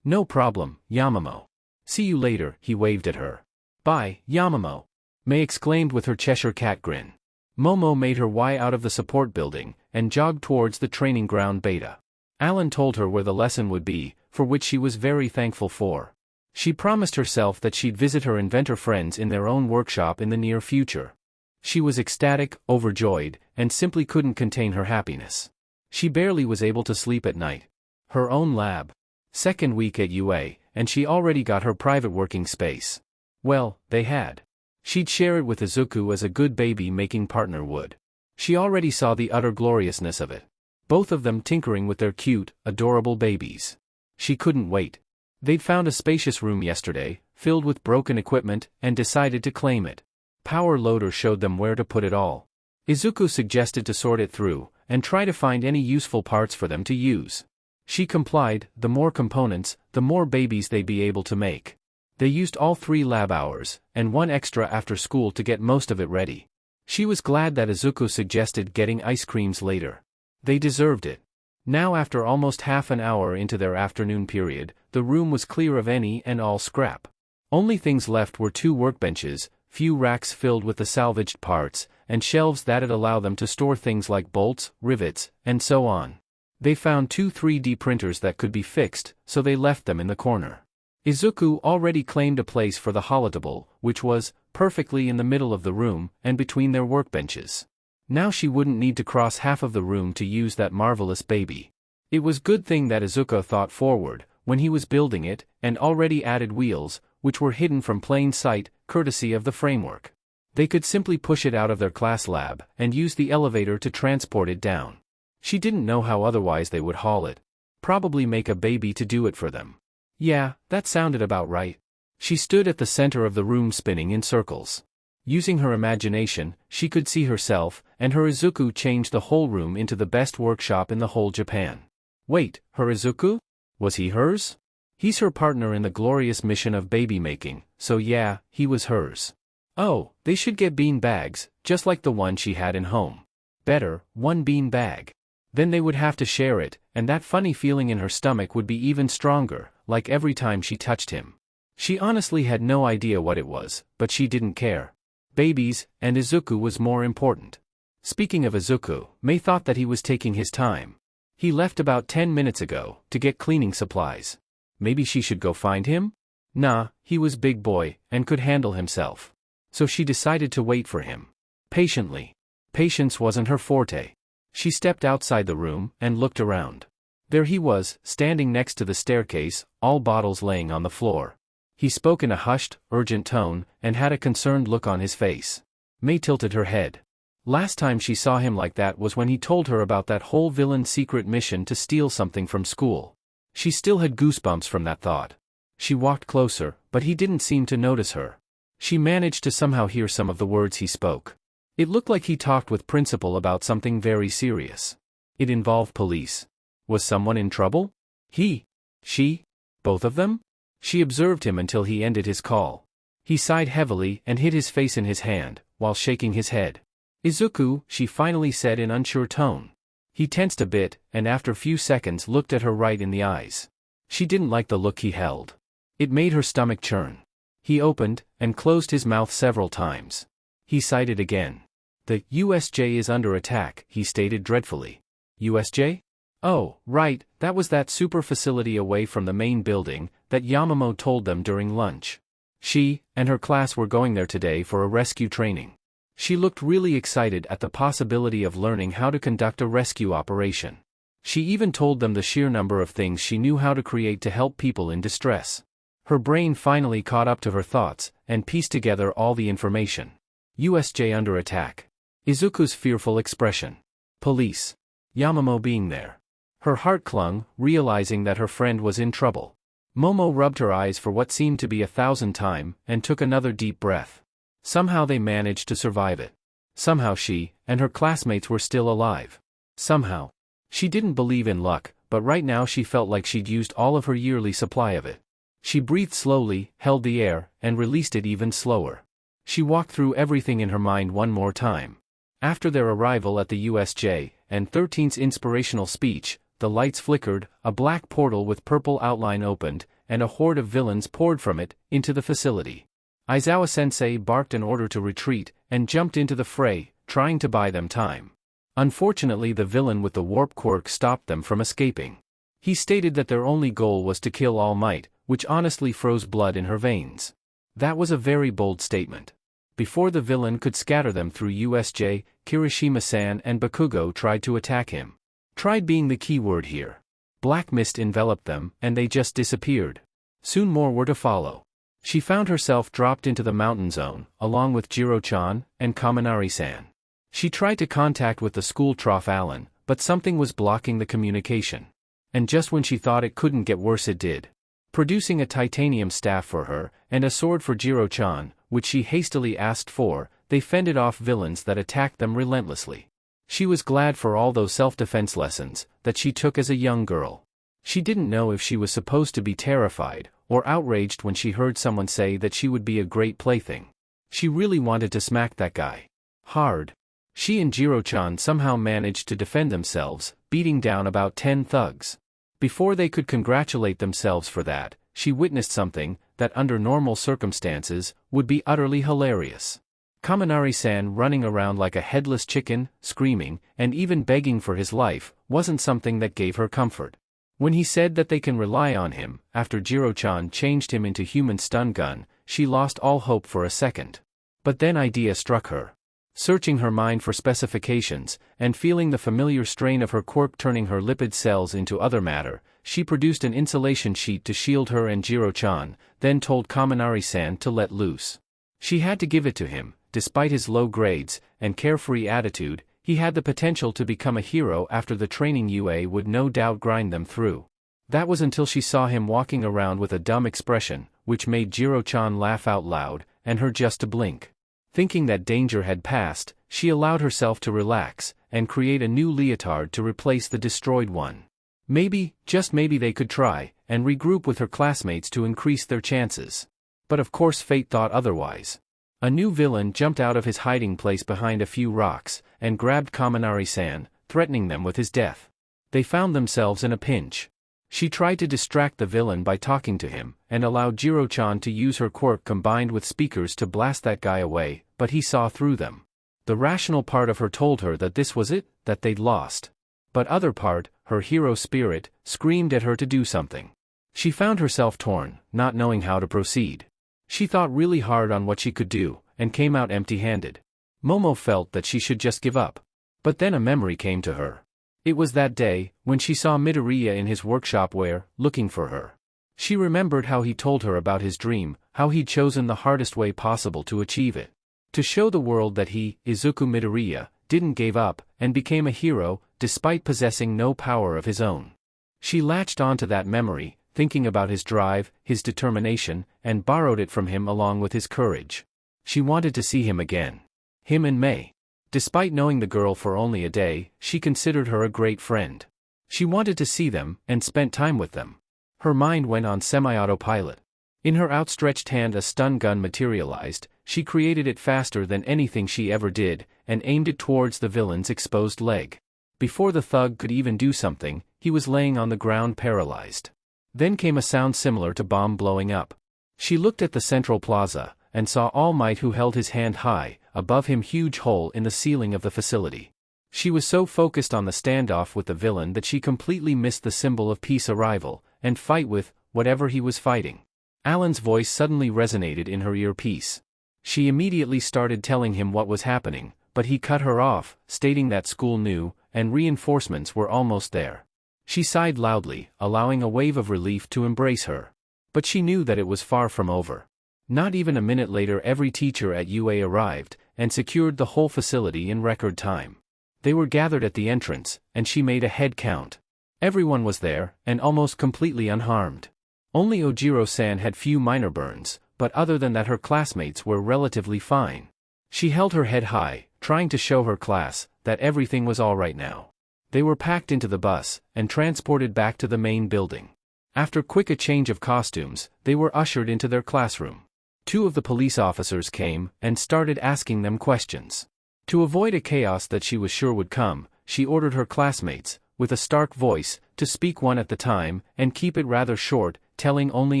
No problem, Yamamo. See you later, he waved at her. Bye, Yamamo. May exclaimed with her Cheshire cat grin. Momo made her way out of the support building, and jogged towards the training ground beta. Alan told her where the lesson would be, for which she was very thankful for. She promised herself that she'd visit her inventor friends in their own workshop in the near future. She was ecstatic, overjoyed, and simply couldn't contain her happiness. She barely was able to sleep at night. Her own lab. Second week at UA, and she already got her private working space. Well, they had. She'd share it with Izuku as a good baby-making partner would. She already saw the utter gloriousness of it. Both of them tinkering with their cute, adorable babies. She couldn't wait. They'd found a spacious room yesterday, filled with broken equipment, and decided to claim it. Power Loader showed them where to put it all. Izuku suggested to sort it through, and try to find any useful parts for them to use. She complied. The more components, the more babies they'd be able to make. They used all 3 lab hours, and 1 extra after school to get most of it ready. She was glad that Izuku suggested getting ice creams later. They deserved it. Now after almost half an hour into their afternoon period, the room was clear of any and all scrap. Only things left were 2 workbenches, few racks filled with the salvaged parts, and shelves that'd allow them to store things like bolts, rivets, and so on. They found 2 3D printers that could be fixed, so they left them in the corner. Izuku already claimed a place for the holotable, which was perfectly in the middle of the room, and between their workbenches. Now she wouldn't need to cross half of the room to use that marvelous baby. It was good thing that Izuku thought forward, when he was building it, and already added wheels, which were hidden from plain sight, courtesy of the framework. They could simply push it out of their class lab, and use the elevator to transport it down. She didn't know how otherwise they would haul it. Probably make a baby to do it for them. Yeah, that sounded about right. She stood at the center of the room spinning in circles. Using her imagination, she could see herself, and her Izuku change the whole room into the best workshop in the whole Japan. Wait, her Izuku? Was he hers? He's her partner in the glorious mission of baby making, so yeah, he was hers. Oh, they should get bean bags, just like the one she had in home. Better, 1 bean bag. Then they would have to share it, and that funny feeling in her stomach would be even stronger, like every time she touched him. She honestly had no idea what it was, but she didn't care. Babies, and Izuku was more important. Speaking of Izuku, May thought that he was taking his time. He left about 10 minutes ago, to get cleaning supplies. Maybe she should go find him? Nah, he was big boy, and could handle himself. So she decided to wait for him. Patiently. Patience wasn't her forte. She stepped outside the room, and looked around. There he was, standing next to the staircase, all bottles laying on the floor. He spoke in a hushed, urgent tone, and had a concerned look on his face. May tilted her head. Last time she saw him like that was when he told her about that whole villain secret mission to steal something from school. She still had goosebumps from that thought. She walked closer, but he didn't seem to notice her. She managed to somehow hear some of the words he spoke. It looked like he talked with Principal about something very serious. It involved police. Was someone in trouble? He? She? Both of them? She observed him until he ended his call. He sighed heavily and hid his face in his hand, while shaking his head. Izuku, she finally said in unsure tone. He tensed a bit, and after a few seconds looked at her right in the eyes. She didn't like the look he held. It made her stomach churn. He opened, and closed his mouth several times. He sighed again. The USJ is under attack, he stated dreadfully. USJ? Oh, right, that was that super facility away from the main building, that Yamamoto told them during lunch. She and her class were going there today for a rescue training. She looked really excited at the possibility of learning how to conduct a rescue operation. She even told them the sheer number of things she knew how to create to help people in distress. Her brain finally caught up to her thoughts, and pieced together all the information. USJ under attack. Izuku's fearful expression. Police. Yamamoto being there. Her heart clung, realizing that her friend was in trouble. Momo rubbed her eyes for what seemed to be 1,000 times, and took another deep breath. Somehow they managed to survive it. Somehow she and her classmates were still alive. Somehow. She didn't believe in luck, but right now she felt like she'd used all of her yearly supply of it. She breathed slowly, held the air, and released it even slower. She walked through everything in her mind one more time. After their arrival at the USJ, and 13's inspirational speech, the lights flickered, a black portal with purple outline opened, and a horde of villains poured from it, into the facility. Aizawa-sensei barked an order to retreat, and jumped into the fray, trying to buy them time. Unfortunately, the villain with the warp quirk stopped them from escaping. He stated that their only goal was to kill All Might, which honestly froze blood in her veins. That was a very bold statement. Before the villain could scatter them through USJ, Kirishima-san and Bakugo tried to attack him. Tried being the key word here. Black mist enveloped them, and they just disappeared. Soon more were to follow. She found herself dropped into the mountain zone, along with Jiro-chan and Kaminari-san. She tried to contact with the school Trough Allen, but something was blocking the communication. And just when she thought it couldn't get worse, it did. Producing a titanium staff for her, and a sword for Jiro-chan, which she hastily asked for, they fended off villains that attacked them relentlessly. She was glad for all those self-defense lessons that she took as a young girl. She didn't know if she was supposed to be terrified or outraged when she heard someone say that she would be a great plaything. She really wanted to smack that guy. Hard. She and Jiro-chan somehow managed to defend themselves, beating down about 10 thugs. Before they could congratulate themselves for that, she witnessed something that under normal circumstances would be utterly hilarious. Kaminari-san running around like a headless chicken, screaming, and even begging for his life, wasn't something that gave her comfort. When he said that they can rely on him, after Jiro-chan changed him into human stun gun, she lost all hope for a second. But then idea struck her. Searching her mind for specifications, and feeling the familiar strain of her quirk turning her lipid cells into other matter, she produced an insulation sheet to shield her and Jiro-chan, then told Kaminari-san to let loose. She had to give it to him. Despite his low grades and carefree attitude, he had the potential to become a hero after the training UA would no doubt grind them through. That was until she saw him walking around with a dumb expression, which made Jiro-chan laugh out loud, and her just to blink. Thinking that danger had passed, she allowed herself to relax, and create a new leotard to replace the destroyed one. Maybe, just maybe they could try, and regroup with her classmates to increase their chances. But of course fate thought otherwise. A new villain jumped out of his hiding place behind a few rocks, and grabbed Kaminari-san, threatening them with his death. They found themselves in a pinch. She tried to distract the villain by talking to him, and allowed Jiro-chan to use her quirk combined with speakers to blast that guy away, but he saw through them. The rational part of her told her that this was it, that they'd lost. But other part, her hero spirit, screamed at her to do something. She found herself torn, not knowing how to proceed. She thought really hard on what she could do, and came out empty-handed. Momo felt that she should just give up. But then a memory came to her. It was that day, when she saw Midoriya in his workshop looking for her. She remembered how he told her about his dream, how he'd chosen the hardest way possible to achieve it. To show the world that he, Izuku Midoriya, didn't give up, and became a hero, despite possessing no power of his own. She latched onto that memory, thinking about his drive, his determination, and borrowed it from him along with his courage. She wanted to see him again. Him and May. Despite knowing the girl for only a day, she considered her a great friend. She wanted to see them, and spent time with them. Her mind went on semi-autopilot. In her outstretched hand a stun gun materialized. She created it faster than anything she ever did, and aimed it towards the villain's exposed leg. Before the thug could even do something, he was laying on the ground paralyzed. Then came a sound similar to bomb blowing up. She looked at the central plaza, and saw All Might, who held his hand high, above him huge hole in the ceiling of the facility. She was so focused on the standoff with the villain that she completely missed the symbol of peace arrival, and fight with, whatever he was fighting. Alan's voice suddenly resonated in her earpiece. She immediately started telling him what was happening, but he cut her off, stating that school knew, and reinforcements were almost there. She sighed loudly, allowing a wave of relief to embrace her. But she knew that it was far from over. Not even a minute later every teacher at UA arrived, and secured the whole facility in record time. They were gathered at the entrance, and she made a head count. Everyone was there, and almost completely unharmed. Only Ojiro-san had few minor burns, but other than that her classmates were relatively fine. She held her head high, trying to show her class that everything was all right now. They were packed into the bus, and transported back to the main building. After quick a change of costumes, they were ushered into their classroom. 2 of the police officers came, and started asking them questions. To avoid a chaos that she was sure would come, she ordered her classmates, with a stark voice, to speak one at a time, and keep it rather short, telling only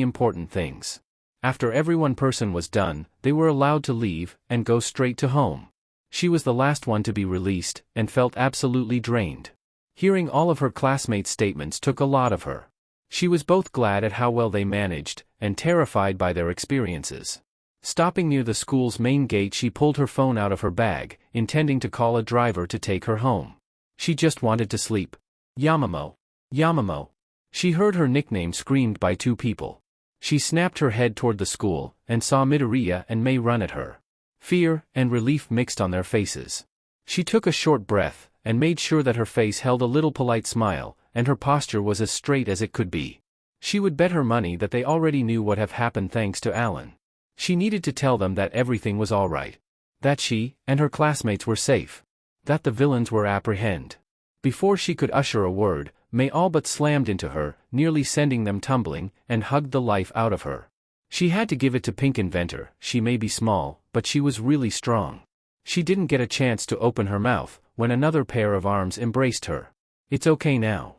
important things. After every one person was done, they were allowed to leave, and go straight to home. She was the last one to be released, and felt absolutely drained. Hearing all of her classmates' statements took a lot of her. She was both glad at how well they managed, and terrified by their experiences. Stopping near the school's main gate she pulled her phone out of her bag, intending to call a driver to take her home. She just wanted to sleep. Yamamo. Yamamo. She heard her nickname screamed by 2 people. She snapped her head toward the school, and saw Midoriya and May run at her. Fear and relief mixed on their faces. She took a short breath, and made sure that her face held a little polite smile, and her posture was as straight as it could be. She would bet her money that they already knew what had happened thanks to Alan. She needed to tell them that everything was all right. That she and her classmates were safe. That the villains were apprehended. Before she could utter a word, May all but slammed into her, nearly sending them tumbling, and hugged the life out of her. She had to give it to Pink Inventor. She may be small, but she was really strong. She didn't get a chance to open her mouth, when another pair of arms embraced her. "It's okay now,"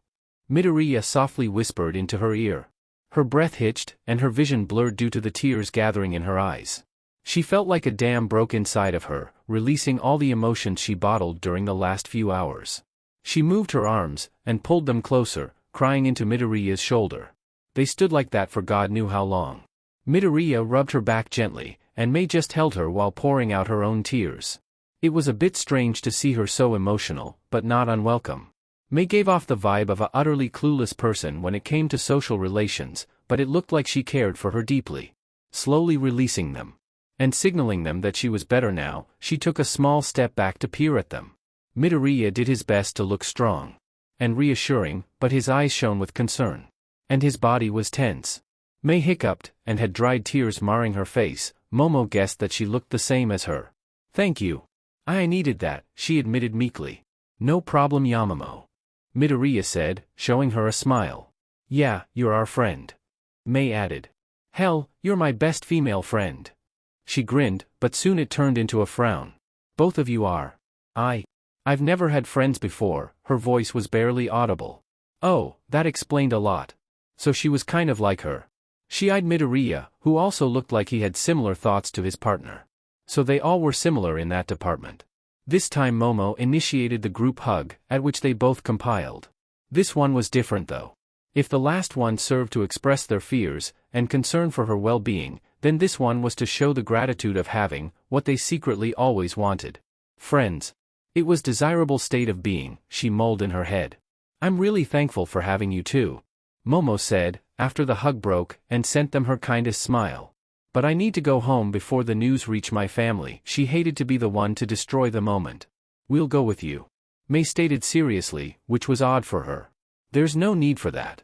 Midoriya softly whispered into her ear. Her breath hitched, and her vision blurred due to the tears gathering in her eyes. She felt like a dam broke inside of her, releasing all the emotions she bottled during the last few hours. She moved her arms, and pulled them closer, crying into Midoriya's shoulder. They stood like that for God knew how long. Midoriya rubbed her back gently, and May just held her while pouring out her own tears. It was a bit strange to see her so emotional, but not unwelcome. May gave off the vibe of an utterly clueless person when it came to social relations, but it looked like she cared for her deeply. Slowly releasing them, and signaling them that she was better now, she took a small step back to peer at them. Midoriya did his best to look strong and reassuring, but his eyes shone with concern. And his body was tense. May hiccuped, and had dried tears marring her face. Momo guessed that she looked the same as her. "Thank you. I needed that," she admitted meekly. "No problem, Yamamo," Midoriya said, showing her a smile. "Yeah, you're our friend," May added. "Hell, you're my best female friend." She grinned, but soon it turned into a frown. "Both of you are. I've never had friends before." Her voice was barely audible. Oh, that explained a lot. So she was kind of like her. She eyed Midoriya, who also looked like he had similar thoughts to his partner. So they all were similar in that department. This time Momo initiated the group hug, at which they both compiled. This one was different though. If the last one served to express their fears and concern for her well-being, then this one was to show the gratitude of having what they secretly always wanted. Friends. It was desirable state of being, she mulled in her head. "I'm really thankful for having you too," Momo said, after the hug broke, and sent them her kindest smile. "But I need to go home before the news reach my family." She hated to be the one to destroy the moment. We'll go with you. Mei stated seriously, which was odd for her. There's no need for that.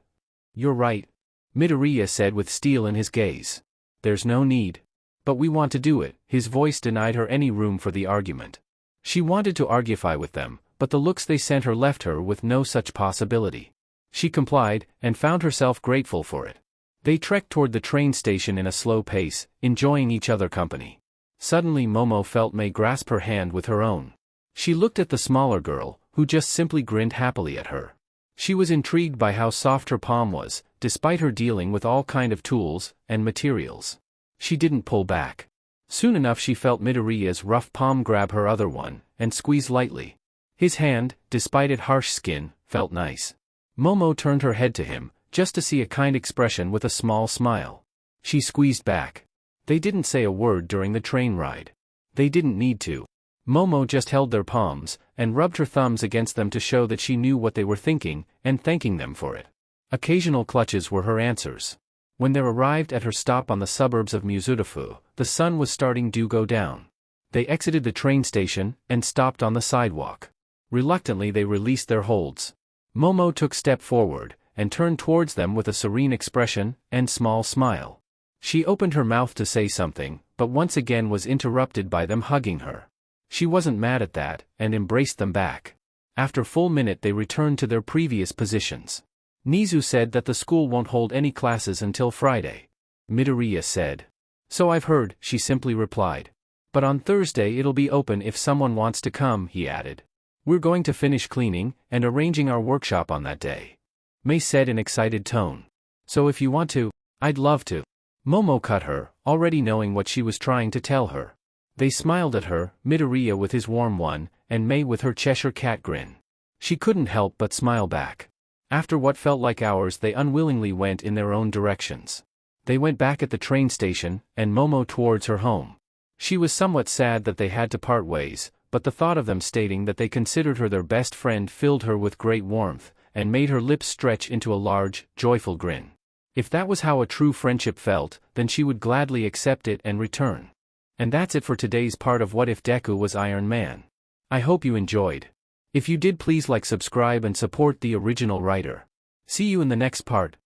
You're right. Midoriya said with steel in his gaze. There's no need. But we want to do it. His voice denied her any room for the argument. She wanted to argufy with them, but the looks they sent her left her with no such possibility. She complied, and found herself grateful for it. They trekked toward the train station in a slow pace, enjoying each other's company. Suddenly Momo felt Mei grasp her hand with her own. She looked at the smaller girl, who just simply grinned happily at her. She was intrigued by how soft her palm was, despite her dealing with all kind of tools and materials. She didn't pull back. Soon enough she felt Midoriya's rough palm grab her other one, and squeeze lightly. His hand, despite its harsh skin, felt nice. Momo turned her head to him, just to see a kind expression with a small smile. She squeezed back. They didn't say a word during the train ride. They didn't need to. Momo just held their palms, and rubbed her thumbs against them to show that she knew what they were thinking, and thanking them for it. Occasional clutches were her answers. When they arrived at her stop on the suburbs of Muzutafu, the sun was starting to go down. They exited the train station, and stopped on the sidewalk. Reluctantly they released their holds. Momo took step forward, and turned towards them with a serene expression, and small smile. She opened her mouth to say something, but once again was interrupted by them hugging her. She wasn't mad at that, and embraced them back. After a full minute they returned to their previous positions. Nizu said that the school won't hold any classes until Friday. Midoriya said. So I've heard, she simply replied. But on Thursday it'll be open if someone wants to come, he added. We're going to finish cleaning, and arranging our workshop on that day. Mei said in excited tone. So if you want to, I'd love to. Momo cut her, already knowing what she was trying to tell her. They smiled at her, Midoriya with his warm one, and Mei with her Cheshire cat grin. She couldn't help but smile back. After what felt like hours they unwillingly went in their own directions. They went back at the train station, and Momo towards her home. She was somewhat sad that they had to part ways, but the thought of them stating that they considered her their best friend filled her with great warmth, and made her lips stretch into a large, joyful grin. If that was how a true friendship felt, then she would gladly accept it and return. And that's it for today's part of What If Deku Was Iron Man. I hope you enjoyed. If you did, please like, subscribe and support the original writer. See you in the next part.